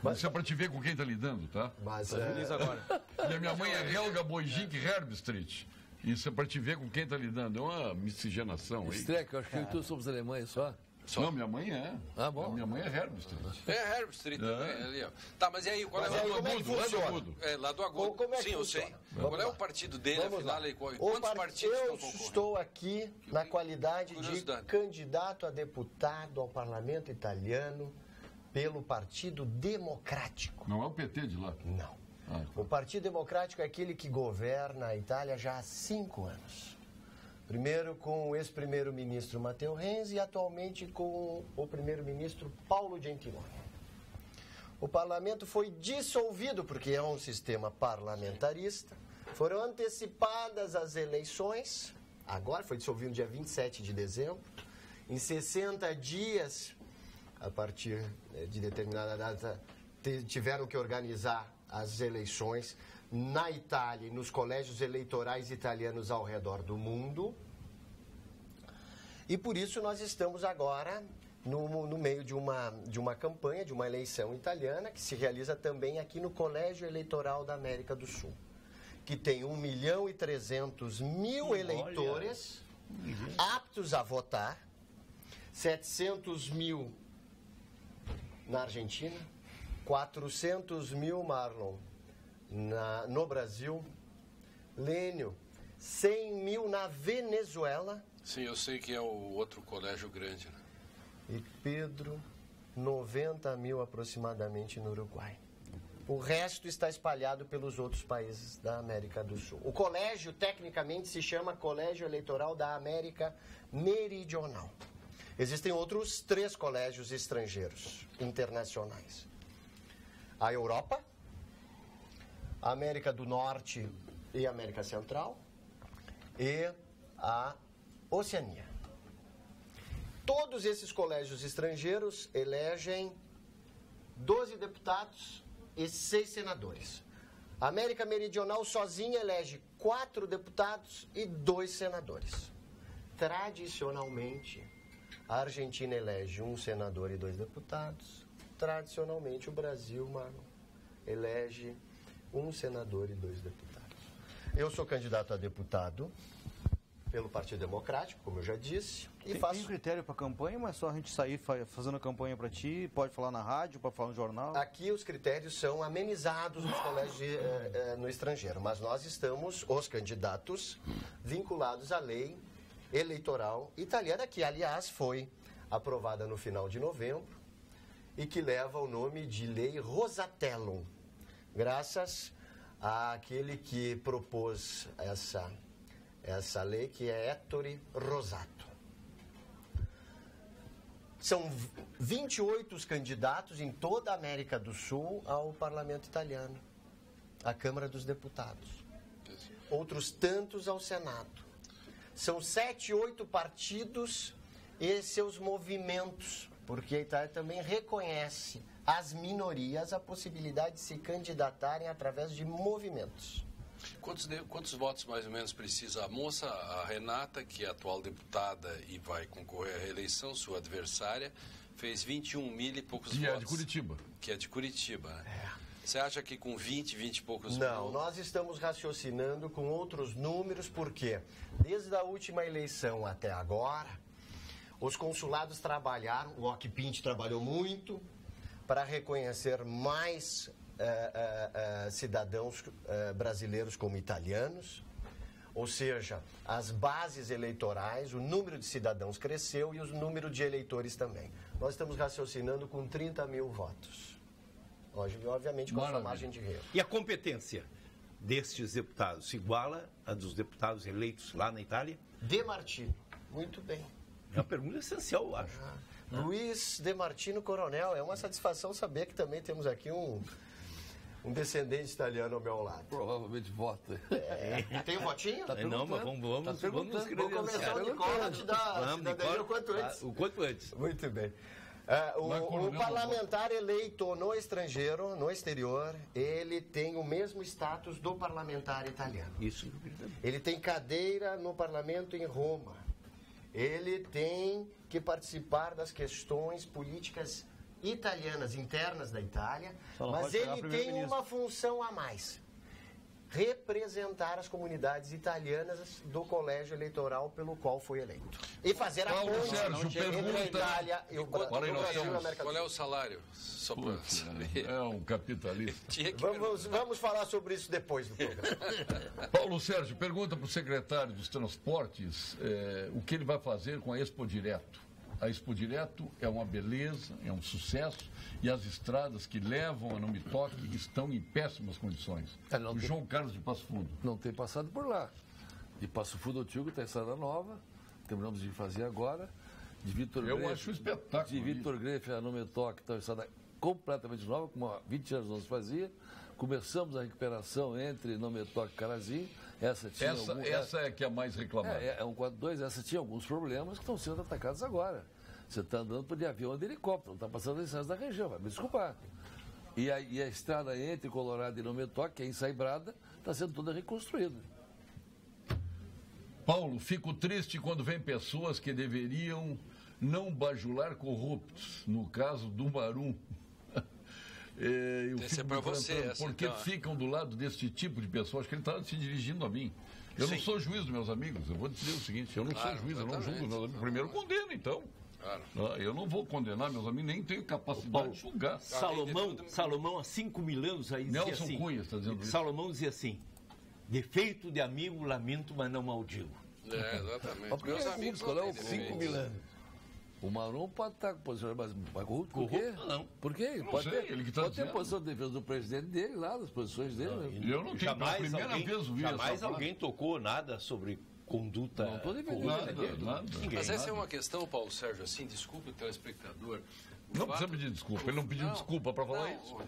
Mas isso é pra te ver com quem tá lidando, tá? Mas Feliz agora. E a minha mãe é Helga Boijink Herbstreit. Isso é pra te ver com quem tá lidando. É uma miscigenação aí. Streck, eu acho que eu somos alemães só. Não, minha mãe é. Ah, bom. A minha mãe é Herbstreit. É Herbstreit também, ali, ó. Tá, mas e aí, qual é Mas aí, o... como é que Lá do funciona? Agudo. É, lá do Agudo. Como é que Sim, eu funciona? sei. Vamos Qual é lá. o partido dele, Vamos afinal? lá. E quantos partidos Eu estão concorrendo? estou aqui na qualidade de Curiosidade. candidato a deputado ao parlamento italiano pelo Partido Democrático. Não é o PT de lá. Não. Ah, O Partido Democrático é aquele que governa a Itália já há 5 anos. Primeiro com o ex-primeiro-ministro Matteo Renzi e atualmente com o primeiro-ministro Paulo Gentiloni. O parlamento foi dissolvido porque é um sistema parlamentarista. Foram antecipadas as eleições. Agora foi dissolvido no dia 27 de dezembro. Em 60 dias, a partir de determinada data, tiveram que organizar as eleições na Itália e nos colégios eleitorais italianos ao redor do mundo. E por isso nós estamos agora no meio de uma campanha, de uma eleição italiana, que se realiza também aqui no Colégio Eleitoral da América do Sul, que tem 1.300.000 eleitores aptos a votar, 700.000 na Argentina, 400.000, Marlon, no Brasil, Lênio, 100.000 na Venezuela. Sim, eu sei que é o outro colégio grande, né? E Pedro, 90.000 aproximadamente no Uruguai. O resto está espalhado pelos outros países da América do Sul. O colégio, tecnicamente, se chama Colégio Eleitoral da América Meridional. Existem outros 3 colégios estrangeiros, internacionais. A Europa, a América do Norte e a América Central e a Oceania. Todos esses colégios estrangeiros elegem 12 deputados e 6 senadores. A América Meridional sozinha elege 4 deputados e 2 senadores. Tradicionalmente, a Argentina elege 1 senador e 2 deputados. Tradicionalmente, o Brasil, Marlon, elege 1 senador e 2 deputados. Eu sou candidato a deputado pelo Partido Democrático, como eu já disse. E Tem um critério para campanha, mas só a gente sair fazendo campanha para ti? Pode falar na rádio, pode falar no jornal? Aqui os critérios são amenizados nos colégios no estrangeiro, mas nós estamos, os candidatos, vinculados à lei eleitoral italiana, que, aliás, foi aprovada no final de novembro e que leva o nome de Lei Rosatellum, graças àquele que propôs essa lei, que é Ettore Rosato. São 28 os candidatos em toda a América do Sul ao parlamento italiano, à Câmara dos Deputados. Outros tantos ao Senado. São 7, 8 partidos e seus movimentos, porque a Itália também reconhece às minorias a possibilidade de se candidatarem através de movimentos. Quantos votos mais ou menos precisa a moça, a Renata, que é atual deputada e vai concorrer à reeleição, sua adversária, fez 21 mil e poucos votos. E é de Curitiba. Que é de Curitiba, né? Você acha que com 20 e poucos... Não, nós estamos raciocinando com outros números, porque desde a última eleição até agora, os consulados trabalharam, o Ocpint trabalhou muito para reconhecer mais cidadãos brasileiros como italianos, ou seja, as bases eleitorais, o número de cidadãos cresceu e o número de eleitores também. Nós estamos raciocinando com 30 mil votos, obviamente com a sua margem de erro. E a competência destes deputados se iguala à dos deputados eleitos lá na Itália? De Martino, muito bem. É uma pergunta essencial, eu acho. Luiz De Martino Coronel, é uma satisfação saber que também temos aqui um descendente italiano ao meu lado. Provavelmente vota. Tem um votinho? Não, mas vamos Vou começar o Nicola a te dar cidadania o quanto antes. O quanto antes. Muito bem. O parlamentar eleito no estrangeiro, no exterior, ele tem o mesmo status do parlamentar italiano. Isso. Ele tem cadeira no parlamento em Roma. Ele tem que participar das questões políticas italianas, internas da Itália, mas ele tem uma função a mais. Representar as comunidades italianas do colégio eleitoral pelo qual foi eleito. E fazer a ponte entre a Itália e o Brasil e a América do Sul. Qual é o salário? Só para saber. É um capitalista. Vamos falar sobre isso depois do programa. Paulo Sérgio, pergunta para o secretário dos Transportes o que ele vai fazer com a Expo Direto. A Expo Direto é uma beleza, é um sucesso, e as estradas que levam a Não Me Toque estão em péssimas condições. O João Carlos de Passo Fundo. Não tem passado por lá. De Passo Fundo ao Tigo tem estrada nova, terminamos de fazer agora. De Vitor Eu Grefe, acho um espetáculo. De Vitor Grefe a Não Me Toque, então, estrada completamente nova, como há 20 anos não se fazia. Começamos a recuperação entre Não Me Toque e Carazinho. Essa é que é a mais reclamada. É um 4-2, essa tinha alguns problemas que estão sendo atacados agora. Você está andando de avião ou de helicóptero, não está passando as estradas da região, vai me desculpar. E a estrada entre Colorado e Não Me Toque, que é ensaibrada, está sendo toda reconstruída. Paulo, fico triste quando vem pessoas que deveriam não bajular corruptos, no caso do Marum. Esse é para você. Porque ficam do lado desse tipo de pessoa. Acho que ele está se dirigindo a mim. Eu não sou juiz dos meus amigos. Eu vou dizer o seguinte: eu não sou juiz, eu não julgo meus amigos. Primeiro condeno, então. Claro. Eu não vou condenar meus amigos, nem tenho capacidade de julgar. Salomão, há 5 mil anos, aí Nelson dizia assim, Cunha está dizendo isso. Salomão dizia assim: defeito de amigo, lamento, mas não maldigo. Exatamente. Meus amigos, qual é o 5 mil anos? O Marum pode estar com posição mais corrupto, por quê? Não. Por quê? Pode ter a posição de defesa do presidente dele lá, das posições dele. Eu não tenho, pela primeira vez vi jamais alguém tocou nada sobre conduta. Não estou defendendo nada. Mas essa é uma questão, Paulo Sérgio, assim, desculpe o telespectador. Não precisa pedir desculpa, ele não pediu desculpa para falar isso.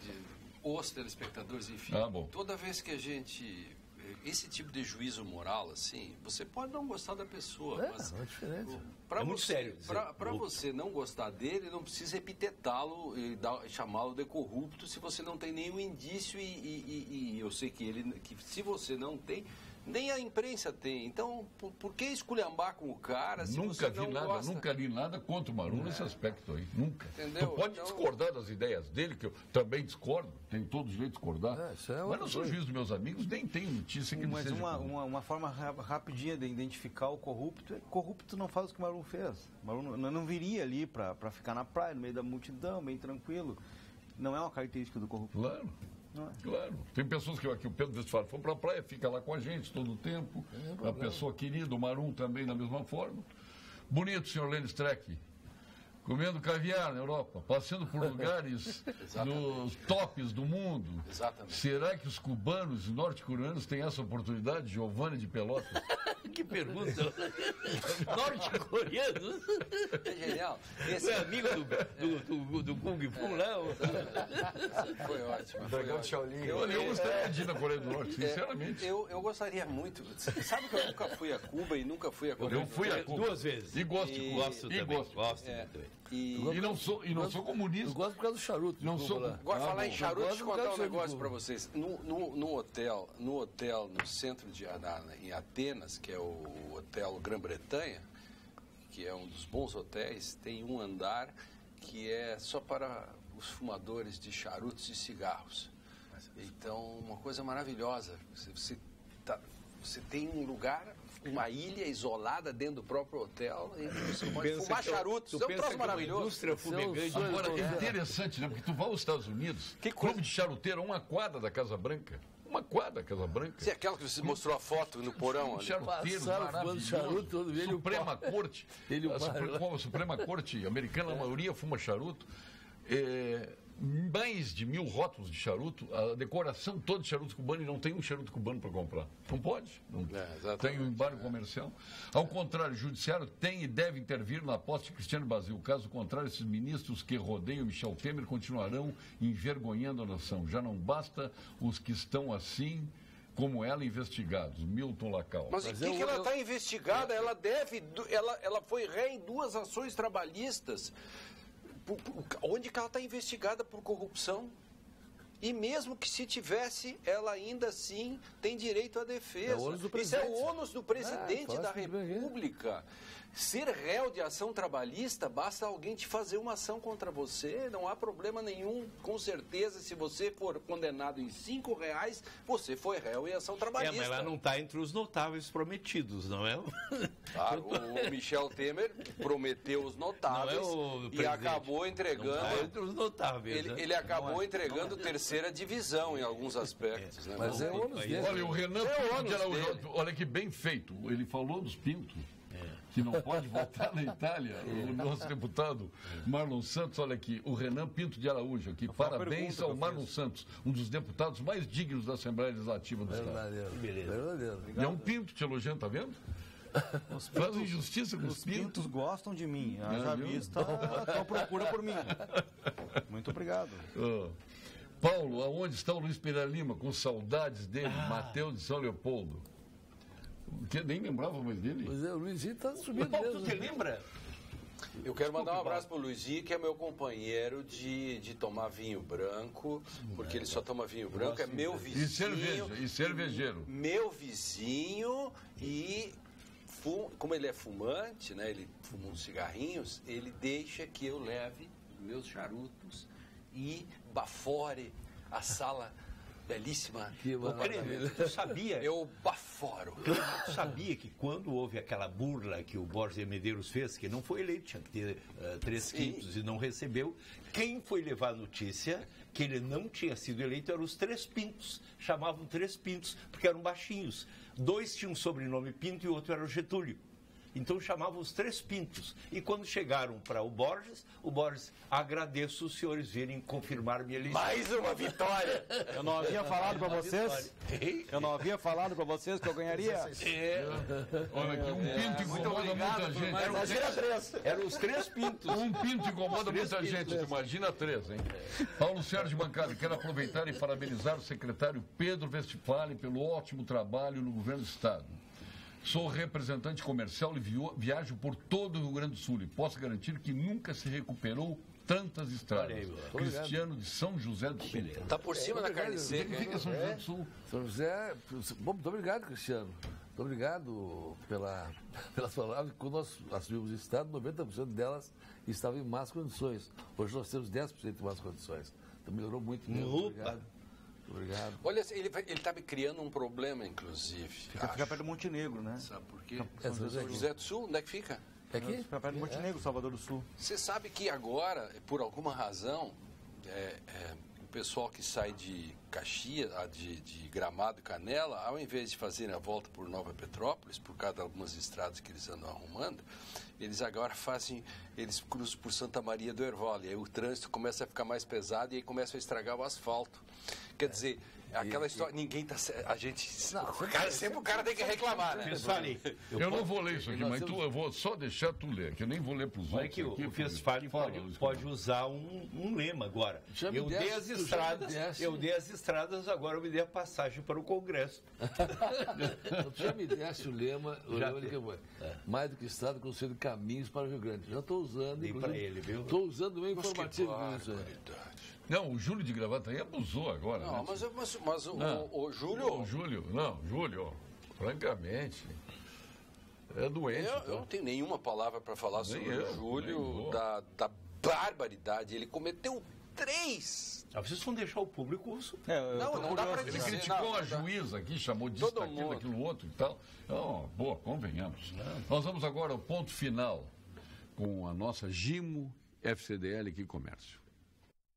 Os telespectadores, enfim. Toda vez que a gente... Esse tipo de juízo moral, assim, você pode não gostar da pessoa, mas é diferente. Muito sério. Para você não gostar dele, não precisa epitetá-lo e chamá-lo de corrupto se você não tem nenhum indício e eu sei que se você não tem, nem a imprensa tem. Então, por que esculhambar com o cara se você não gosta? Nunca li nada contra o Marum nesse aspecto aí. Nunca. Entendeu? Tu pode discordar das ideias dele, que eu também discordo, tenho todo o direito de discordar. Mas não sou juiz dos meus amigos, nem tenho notícia que ele seja uma forma rapidinha de identificar o corrupto. Corrupto não faz o que o Marum fez. O Marum não viria ali para ficar na praia, no meio da multidão, bem tranquilo. Não é uma característica do corrupto. Claro. Claro. Tem pessoas que o Pedro Westphal foi para a praia, fica lá com a gente todo o tempo. Uma pessoa querida, o Marum também da mesma forma. Bonito, senhor Lênin Streck. Comendo caviar na Europa, passando por lugares nos tops do mundo. Exatamente. Será que os cubanos e norte-coreanos têm essa oportunidade, Giovanni de Pelotas? Que pergunta! Norte-coreanos? É genial. Esse é amigo do Kung Fu, não? Foi ótimo. Dragão de Shaolin. Eu gostaria de ir na Coreia do Norte, sinceramente. Eu gostaria muito. Sabe que eu nunca fui a Cuba e nunca fui a Coreia do Eu fui a Cuba 2 vezes. E gosto de Cuba. Gosto também. Gosto também. E não sou comunista. Eu gosto por causa do charuto. Não sou. Agora, falar em charuto, deixa eu contar um negócio para vocês. No hotel no centro em Atenas, que é o Hotel Grã-Bretanha, que é um dos bons hotéis, tem um andar que é só para os fumadores de charutos e cigarros. Então, uma coisa maravilhosa. Você tem um lugar, uma ilha isolada dentro do próprio hotel e você pode fumar charutos. Isso é um troço maravilhoso. Indústria fumegante. Agora, é interessante, né? Porque tu vai aos Estados Unidos, clube de charuteiro, uma quadra da Casa Branca. Uma quadra da Casa Branca. Sim, aquela que você mostrou a foto no porão ali. Charuteiro maravilhoso. Charuto, Suprema Corte. A Suprema Corte americana, a maioria fuma charuto. Mais de 1000 rótulos de charuto, a decoração toda de charuto cubano, e não tem um charuto cubano para comprar. Não pode. Não tem um embargo comercial. Ao contrário, o judiciário tem e deve intervir na posse de Cristiano Bazil. Caso contrário, esses ministros que rodeiam Michel Temer continuarão envergonhando a nação. Já não basta os que estão assim como ela investigados. Milton Lacal. Mas em que ela está investigada? Ela foi ré em 2 ações trabalhistas. onde que ela está investigada por corrupção? E mesmo que se tivesse, ela ainda assim tem direito à defesa. Isso é o ônus do presidente da República. Ser réu de ação trabalhista, basta alguém te fazer uma ação contra você, não há problema nenhum. Com certeza, se você for condenado em R$5, você foi réu em ação trabalhista. Mas ela não está entre os notáveis prometidos, não é? Claro, o Michel Temer prometeu os notáveis e acabou entregando... Não tá entre os notáveis, ele acabou entregando terceira divisão em alguns aspectos. Né? Mas é o ônus dele. Olha, o Renan Pinto de Araújo, olha que bem feito. Ele falou dos pintos. Que não pode votar na Itália, o nosso deputado Marlon Santos, olha aqui, o Renan Pinto de Araújo aqui, parabéns ao Marlon Santos, um dos deputados mais dignos da Assembleia Legislativa do Estado. Beleza. E é um pinto te elogiando, tá vendo? Faz injustiça com os pintos. Gostam de mim, a vista estão à procura por mim. Muito obrigado. Paulo, aonde está o Luiz Pereira Lima, com saudades dele, Mateus de São Leopoldo? Que nem lembrava mais dele. Pois é, o Luizinho está subindo Paulo, mesmo. tu te lembra? Eu quero mandar um abraço para o Luizinho, que é meu companheiro de tomar vinho branco, porque ele só toma vinho branco, é meu vizinho. E cerveja, e cervejeiro. Meu vizinho e... Como ele é fumante, né, ele fuma uns cigarrinhos, ele deixa que eu leve meus charutos e bafore a sala belíssima. Que maravilha. Tu sabia? Eu baforo. Tu sabia que quando houve aquela burla que o Borges de Medeiros fez, que não foi eleito, tinha que ter 3 quintos e não recebeu, quem foi levar a notícia que ele não tinha sido eleito eram os 3 pintos. Chamavam 3 pintos, porque eram baixinhos. 2 tinham um sobrenome Pinto e o outro era o Getúlio. Então chamavam os 3 pintos. E quando chegaram para o Borges, agradeço os senhores virem confirmar minha eleição. Mais uma vitória! Eu não havia falado para vocês? Eu não havia falado para vocês que eu ganharia? Olha aqui, um pinto incomoda muita gente. Eram os 3 pintos. Um pinto incomoda muita gente, imagina 3, hein? Paulo Sérgio Bancada, quero aproveitar e parabenizar o secretário Pedro Westphalen pelo ótimo trabalho no governo do Estado. Sou representante comercial e viajo por todo o Rio Grande do Sul e posso garantir que nunca se recuperou tantas estradas. Aí, Cristiano de São José do Sul. Tá por cima da carne seca. Fica São José do Sul. São José, bom, muito obrigado, Cristiano. Muito obrigado pelas palavras. Quando nós assumimos o Estado, 90% delas estavam em más condições. Hoje nós temos 10% em más condições. Então melhorou muito mesmo. Obrigado. Obrigado. Olha, ele está me criando um problema, inclusive. Fica perto do Montenegro, né? Sabe por quê? São José do Sul, onde é que fica? Aqui? Fica perto do Montenegro, Salvador do Sul. Você sabe que agora, por alguma razão, o pessoal que sai de Caxias, de Gramado e Canela, ao invés de fazerem a volta por Nova Petrópolis, por causa de algumas estradas que eles andam arrumando, eles agora eles cruzam por Santa Maria do Hervole. Aí o trânsito começa a ficar mais pesado e aí começa a estragar o asfalto. Quer dizer, aquela história, ninguém está... A gente... Sempre o cara tem que reclamar, né? Eu não vou ler isso aqui, mas eu vou só deixar tu ler, que eu nem vou ler para os outros. Olha que o Westphalen pode usar um lema agora. Eu dei as estradas, agora eu me dei a passagem para o Congresso. Tu já me desse o lema, mais do que estrada, conselho de caminhos para o Rio Grande. Já estou usando. Dei para ele, viu? Estou usando o meio informativo com isso aí. Não, o Júlio de Gravataí abusou agora. Não, né? mas o Júlio... Júlio, francamente, é doente. Eu não tenho nenhuma palavra para falar sobre o Júlio, da barbaridade. Ele cometeu 3. Vocês vão deixar o público urso. Não dá para Ele dizer. criticou a juíza aqui, chamou disso, daquilo, outro e tal. Boa, convenhamos. Nós vamos agora ao ponto final com a nossa Gimo FCDL aqui Comércio.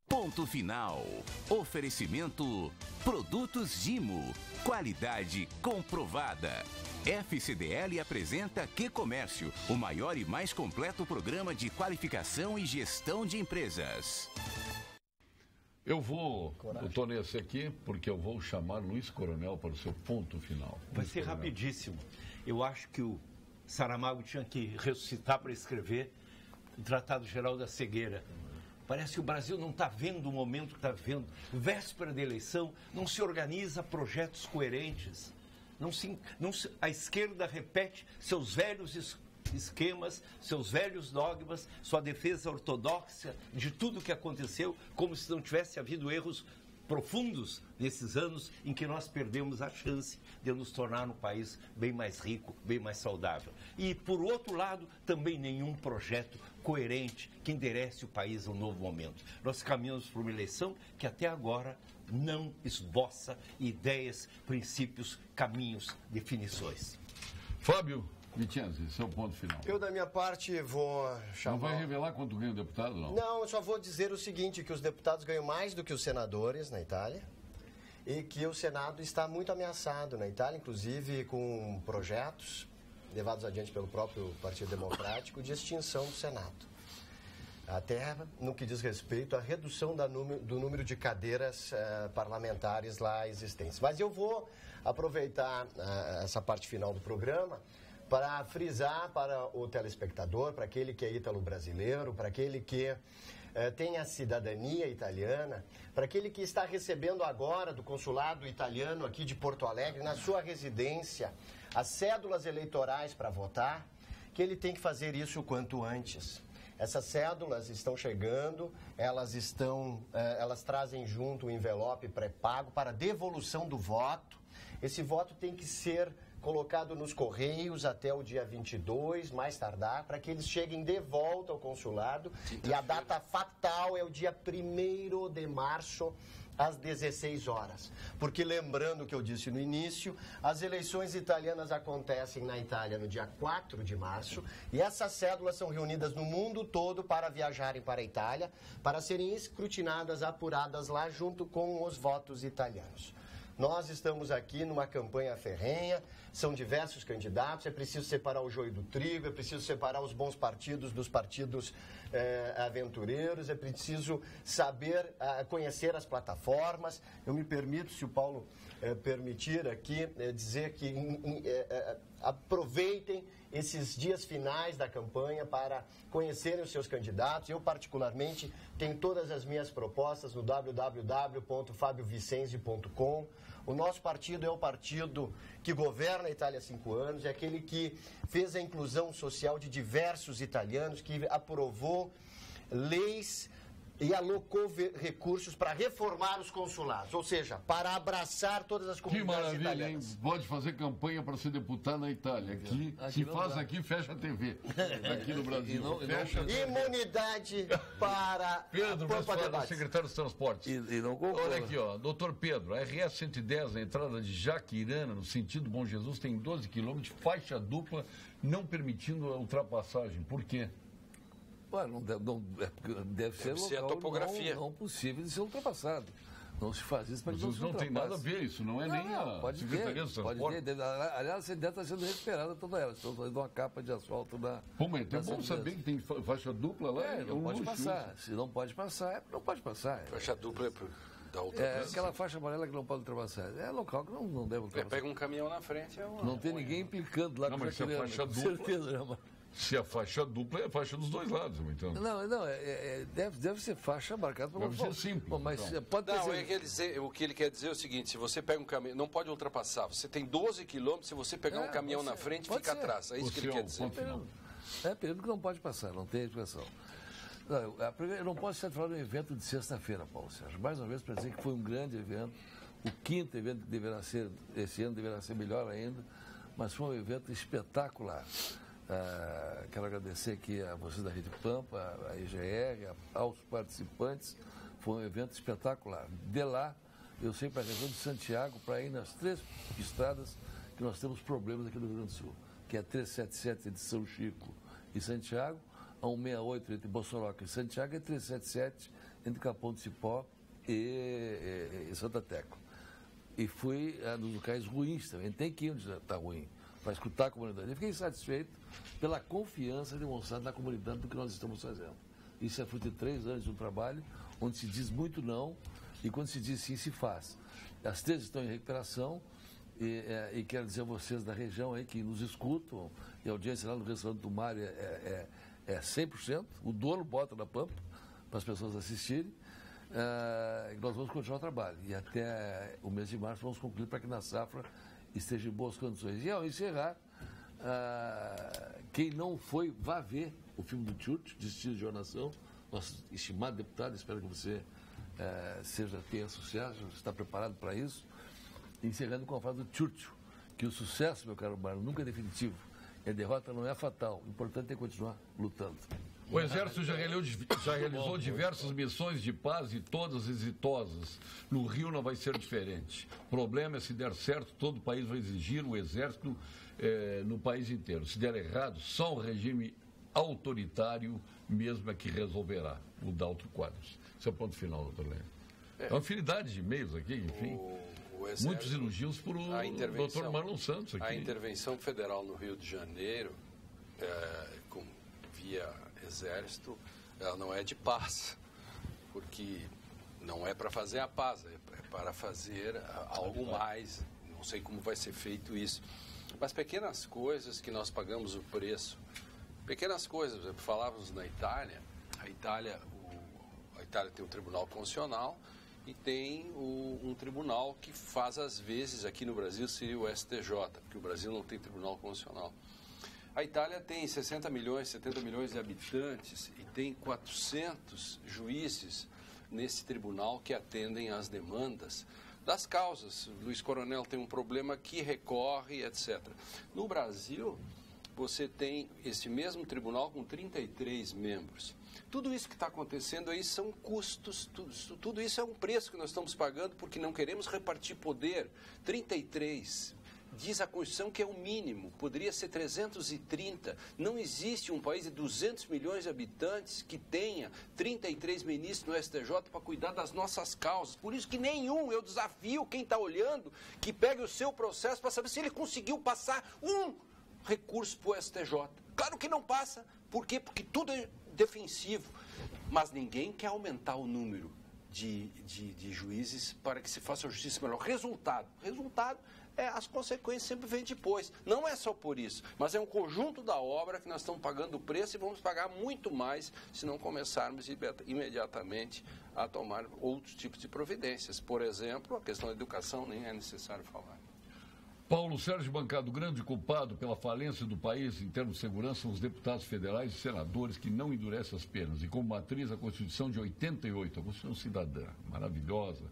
Ponto final. Oferecimento Produtos Gimo. Qualidade comprovada. FCDL apresenta Que Comércio, o maior e mais completo programa de qualificação e gestão de empresas. Eu tô nesse aqui porque eu vou chamar Luiz Coronel para o seu ponto final. Vai ser rapidíssimo. Eu acho que o Saramago tinha que ressuscitar para escrever o Tratado Geral da Cegueira. Parece que o Brasil não está vendo o momento que está vivendo. Véspera de eleição, não se organiza projetos coerentes. A esquerda repete seus velhos esquemas, seus velhos dogmas, sua defesa ortodoxa de tudo o que aconteceu, como se não tivesse havido erros profundos nesses anos em que nós perdemos a chance de nos tornar um país bem mais rico, bem mais saudável. E, por outro lado, também nenhum projeto coerente que enderece o país a um novo momento. Nós caminhamos para uma eleição que até agora não esboça ideias, princípios, caminhos, definições. Fábio Vicenzi, seu ponto final. Eu, da minha parte, vou chamar... Não vai revelar quanto ganha o deputado, não? Não, eu só vou dizer o seguinte, que os deputados ganham mais do que os senadores na Itália e que o Senado está muito ameaçado na Itália, inclusive com projetos levados adiante pelo próprio Partido Democrático de extinção do Senado. Até no que diz respeito à redução do número de cadeiras parlamentares lá existentes. Mas eu vou aproveitar essa parte final do programa para frisar para o telespectador, para aquele que é ítalo-brasileiro, para aquele que tem a cidadania italiana, para aquele que está recebendo agora do consulado italiano aqui de Porto Alegre, na sua residência, as cédulas eleitorais para votar, que ele tem que fazer isso o quanto antes. Essas cédulas estão chegando, elas trazem junto o envelope pré-pago para devolução do voto. Esse voto tem que ser colocado nos correios até o dia 22, mais tardar, para que eles cheguem de volta ao consulado. E a data fatal é o dia 1º de março, às 16 horas. Porque, lembrando o que eu disse no início, as eleições italianas acontecem na Itália no dia 4 de março e essas cédulas são reunidas no mundo todo para viajarem para a Itália, para serem escrutinadas, apuradas lá junto com os votos italianos. Nós estamos aqui numa campanha ferrenha, são diversos candidatos, é preciso separar o joio do trigo, é preciso separar os bons partidos dos partidos aventureiros, é preciso saber conhecer as plataformas. Eu me permito, se o Paulo permitir aqui, dizer que aproveitem esses dias finais da campanha para conhecerem os seus candidatos. Eu, particularmente, tenho todas as minhas propostas no www.fabiovicenzi.com. O nosso partido é o partido que governa a Itália há 5 anos, é aquele que fez a inclusão social de diversos italianos, que aprovou leis e alocou recursos para reformar os consulados, ou seja, para abraçar todas as comunidades italianas. Que maravilha, hein? Pode fazer campanha para ser deputado na Itália. Aqui, se faz aqui, fecha a TV. Aqui no Brasil. Fecha imunidade para Pedro, secretário dos Transportes. Olha aqui, ó, doutor Pedro, a RS 110, na entrada de Jaquirana, no sentido Bom Jesus, tem 12 quilômetros, faixa dupla, não permitindo a ultrapassagem. Por quê? Deve ser local a topografia. Não possível de ser ultrapassado. Não se faz isso para que não se ultrapasse. Não tem nada a ver isso, não é nem a Secretaria do Transporte. Pode ter. Aliás, a CDE está sendo recuperada toda ela. Estão fazendo uma capa de asfalto na... Pô, mas é bom saber que tem faixa dupla lá. Não pode passar. Se não pode passar, não pode passar. Faixa dupla da outra aquela faixa amarela que não pode ultrapassar. É local que não deve ultrapassar. Pega um caminhão na frente. Não tem ninguém implicando lá com a faixa dupla. Certeza, né, se a faixa dupla é a faixa dos dois lados, então. Não, deve ser faixa marcada por deve ser simples. Mas então. pode ter. O que ele quer dizer é o seguinte: se você pega um caminhão, não pode ultrapassar. Você tem 12 quilômetros, se você pegar um caminhão na frente, fica atrás. É isso que ele quer dizer. Período que não pode passar, não tem explicação. Eu não posso estar falando de um evento de sexta-feira, Paulo Sérgio. Mais uma vez, para dizer que foi um grande evento. O 5º evento que deverá ser, esse ano deverá ser melhor ainda, mas foi um evento espetacular. Quero agradecer aqui a vocês da Rede Pampa, a IGR, aos participantes. Foi um evento espetacular. De lá, eu sei para a região de Santiago, para ir nas 3 estradas que nós temos problemas aqui no Rio Grande do Sul, que é a 377 de São Chico e Santiago, a 168 entre Bossoroca e Santiago, e 377 entre Capão do Cipó e Santa Tecla. E fui nos locais ruins também, tem que ir onde está ruim, para escutar a comunidade. Eu fiquei satisfeito pela confiança demonstrada na comunidade do que nós estamos fazendo. Isso é fruto de 3 anos de um trabalho onde se diz muito não e quando se diz sim, se faz. As 3 estão em recuperação e quero dizer a vocês da região aí que nos escutam, e a audiência lá no restaurante do Mário é 100%, o dono bota na Pampa para as pessoas assistirem. Nós vamos continuar o trabalho e até o mês de março vamos concluir para que na safra esteja em boas condições. E ao encerrar, Quem não foi, vá ver o filme do Churchill, Destino de uma Nação. Nosso estimado deputado, espero que você tenha sucesso, está preparado para isso. Encerrando com a frase do Churchill, que o sucesso, meu caro Marlon, nunca é definitivo. A derrota não é fatal. O importante é continuar lutando. O Exército já realizou diversas missões de paz e todas exitosas. No Rio não vai ser diferente. O problema é se der certo, todo o país vai exigir o Exército no país inteiro. Se der errado, só um regime autoritário mesmo é que resolverá. O Daltro Quadros. Esse é o ponto final, doutor Lênin. É uma infinidade de e-mails aqui, enfim. Muitos elogios para o doutor Marlon Santos aqui. A intervenção federal no Rio de Janeiro, via Exército, ela não é de paz, porque não é para fazer a paz, é para fazer algo mais. Não sei como vai ser feito isso. Mas pequenas coisas que nós pagamos o preço. Pequenas coisas, falávamos na Itália, a Itália tem um tribunal constitucional e tem um tribunal que faz, às vezes, aqui no Brasil, seria o STJ, porque o Brasil não tem tribunal constitucional. A Itália tem 60 milhões, 70 milhões de habitantes e tem 400 juízes nesse tribunal que atendem às demandas das causas. Luiz Coronel tem um problema que recorre, etc. No Brasil, você tem esse mesmo tribunal com 33 membros. Tudo isso que está acontecendo aí são custos, tudo isso é um preço que nós estamos pagando porque não queremos repartir poder. 33, diz a Constituição que é o mínimo, poderia ser 330. Não existe um país de 200 milhões de habitantes que tenha 33 ministros no STJ para cuidar das nossas causas. Por isso que eu desafio quem está olhando, que pegue o seu processo para saber se ele conseguiu passar um recurso para o STJ. Claro que não passa. Por quê? Porque tudo é defensivo. Mas ninguém quer aumentar o número de juízes para que se faça a justiça melhor. Resultado as consequências sempre vêm depois. Não é só por isso, mas é um conjunto da obra que nós estamos pagando o preço e vamos pagar muito mais se não começarmos imediatamente a tomar outros tipos de providências. Por exemplo, a questão da educação nem é necessário falar. Paulo Sérgio Bancado, grande culpado pela falência do país em termos de segurança são os deputados federais e senadores que não endurecem as penas. E como matriz a Constituição de 88, a Constituição cidadã, maravilhosa,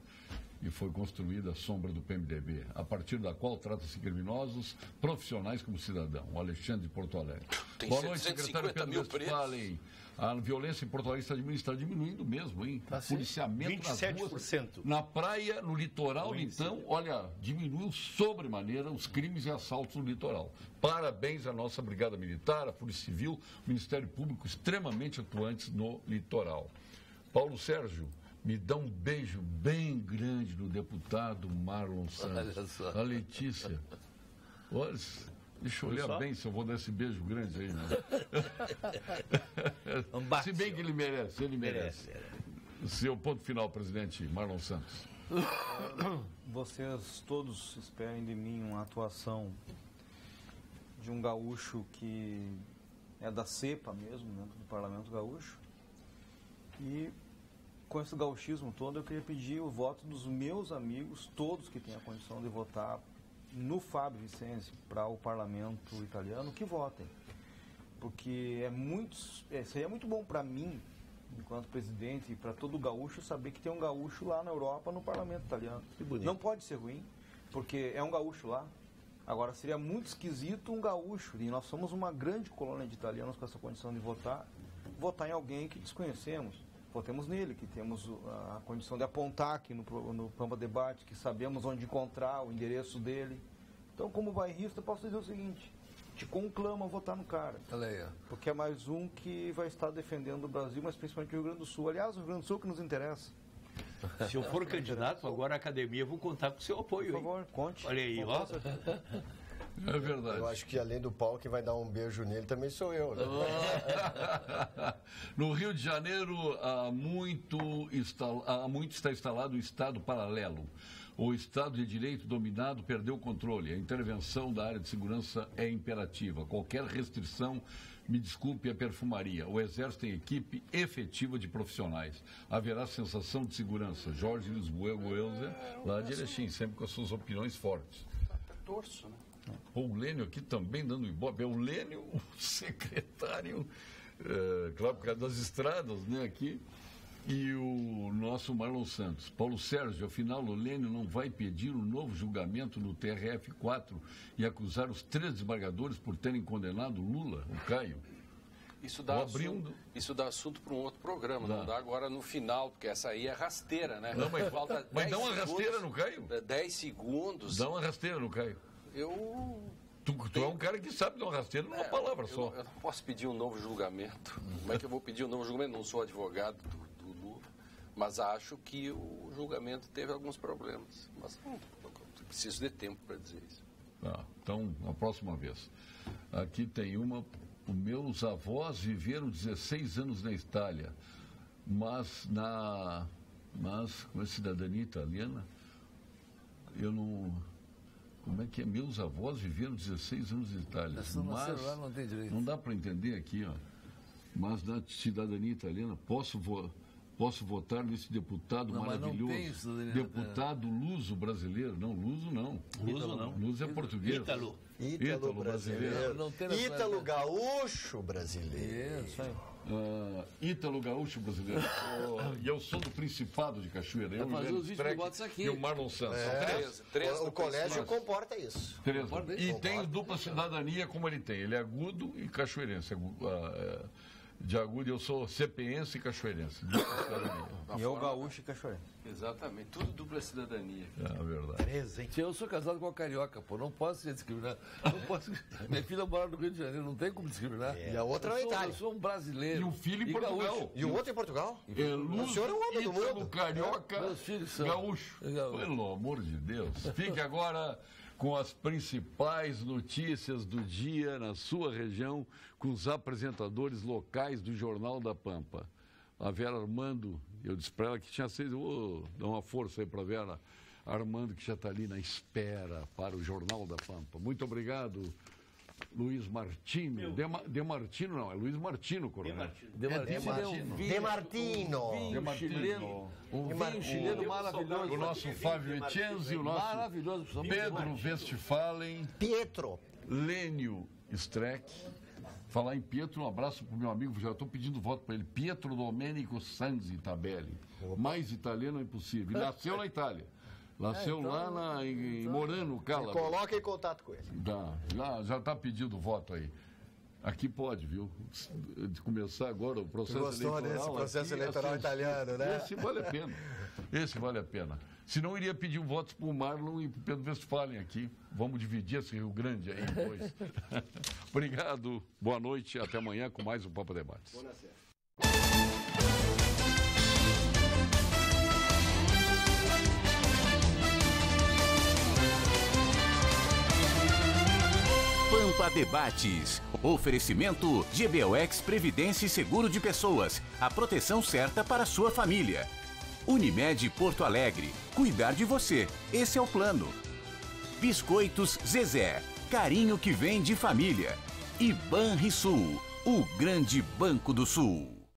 e foi construída à sombra do PMDB, a partir da qual trata-se criminosos profissionais como cidadão. O Alexandre de Porto Alegre. Boa noite, secretário Pedro Westphalen. A violência em Porto Alegre está diminuindo mesmo, hein? Policiamento 27%. nas ruas, na praia, no litoral, então, olha, diminuiu sobremaneira os crimes e assaltos no litoral. Parabéns à nossa Brigada Militar, à Polícia Civil, o Ministério Público extremamente atuantes no litoral. Paulo Sérgio, me dá um beijo bem grande no deputado Marlon Santos. A Letícia. Olha, deixa eu olhar bem se eu vou dar esse beijo grande aí, né? Se bem que ele merece. Seu ponto final, presidente Marlon Santos. Vocês todos esperem de mim uma atuação de um gaúcho que é da cepa mesmo, dentro do Parlamento Gaúcho. E com esse gauchismo todo, eu queria pedir o voto dos meus amigos, todos que têm a condição de votar no Fábio Vicente para o parlamento italiano, que votem. Porque seria muito bom para mim, enquanto presidente, e para todo o gaúcho, saber que tem um gaúcho lá na Europa, no parlamento italiano. Não pode ser ruim, porque é um gaúcho lá. Agora, seria muito esquisito um gaúcho, e nós somos uma grande colônia de italianos com essa condição de votar em alguém que desconhecemos. Votemos nele, que temos a condição de apontar aqui no Pampa Debate, que sabemos onde encontrar o endereço dele. Então, como bairrista, posso dizer o seguinte: te conclamo a votar no cara. Porque é mais um que vai estar defendendo o Brasil, mas principalmente o Rio Grande do Sul. Aliás, o Rio Grande do Sul que nos interessa. Se eu for candidato, agora a academia, eu vou contar com o seu apoio. Por favor, conte. Olha aí, ó. É verdade. Eu acho que além do Paulo, que vai dar um beijo nele também sou eu, né? No Rio de Janeiro, há muito está instalado o Estado paralelo. O Estado de Direito dominado perdeu o controle. A intervenção da área de segurança é imperativa. Qualquer restrição, me desculpe, é perfumaria. O Exército tem equipe efetiva de profissionais. Haverá sensação de segurança. Jorge Lisboa Goelzer, lá de Erechim, sempre com as suas opiniões fortes. Torço, né? O Lênio aqui também dando ibope. É o Lênio, o secretário, claro, por causa das estradas, né, aqui. E o nosso Marlon Santos. Paulo Sérgio, afinal, o Lênio não vai pedir um novo julgamento no TRF4 e acusar os 3 desembargadores por terem condenado Lula, o Caio? Isso dá assunto para um outro programa, não dá agora no final, porque essa aí é rasteira, né? Não, mas falta mas dá uma rasteira no Caio? 10 segundos. Dá uma rasteira no Caio. Tu é um cara que sabe dar uma rasteira numa palavra só. Eu não posso pedir um novo julgamento. Como é que eu vou pedir um novo julgamento? Não sou advogado do Lula, mas acho que o julgamento teve alguns problemas. Mas preciso de tempo para dizer isso. Então, a próxima vez. Aqui tem uma... Meus avós viveram 16 anos na Itália, mas com a cidadania italiana, eu não... Como é que é? Meus avós viveram 16 anos na Itália. Mas não tem direito. Não dá para entender aqui, ó. Mas na cidadania italiana, posso votar nesse deputado maravilhoso. Mas não tem cidadania deputado luso brasileiro. Não, luso não. Luso é português. Ítalo brasileiro. Ítalo gaúcho brasileiro. Isso aí. Ítalo gaúcho brasileiro. E eu sou do Principado de Cachoeira. Eu fazer os 20 votos aqui. E o Marlon Santos. O colégio comporta isso. E tem dupla cidadania como ele tem. Ele é agudo e cachoeirense. De agudo, eu sou cepense e cachoeirense. E eu gaúcho e cachoeirense. Exatamente, tudo dupla cidadania. É verdade. Eu sou casado com uma carioca, pô, não posso ser discriminado. Não posso... Minha filha mora no Rio de Janeiro, não tem como discriminar. E a outra na Itália. Eu sou um brasileiro. E o filho em Portugal. Gaúcho. E o outro em Portugal? O senhor é um homem do mundo. Carioca, Meus filhos são. Gaúcho. Pelo amor de Deus. Fique agora com as principais notícias do dia na sua região, com os apresentadores locais do Jornal da Pampa. A Vera Armando, eu disse para ela que tinha 6, vou dar uma força aí para a Vera Armando, que já está ali na espera para o Jornal da Pampa. Muito obrigado, Luiz Martino. De Martino não, é Luiz Martino, coronel. De Martino. Um vinho chileno maravilhoso. O nosso Fábio Etienzi, o nosso maravilhoso. Pedro Westphalen. Pietro. Lênio Streck. Falar em Pietro, um abraço para o meu amigo, já estou pedindo voto para ele. Pietro Domenico Sanzi Tabelli. Mais italiano é impossível. E nasceu na Itália. Nasceu lá em Morano, Cala. Coloca em contato com ele. Já está pedindo voto aí. Aqui pode, viu? De começar agora o processo eleitoral. Gostou desse processo eleitoral italiano, né? Esse vale a pena. Esse vale a pena. Se não, iria pedir votos para o Marlon e para o Pedro Westphalen aqui. Vamos dividir esse Rio Grande aí depois. Obrigado, boa noite, até amanhã com mais um Pampa Debates. Boa noite. Pampa Debates. Oferecimento GBOX Previdência e Seguro de Pessoas. A proteção certa para a sua família. Unimed Porto Alegre. Cuidar de você. Esse é o plano. Biscoitos Zezé. Carinho que vem de família. E Banrisul. O grande banco do Sul.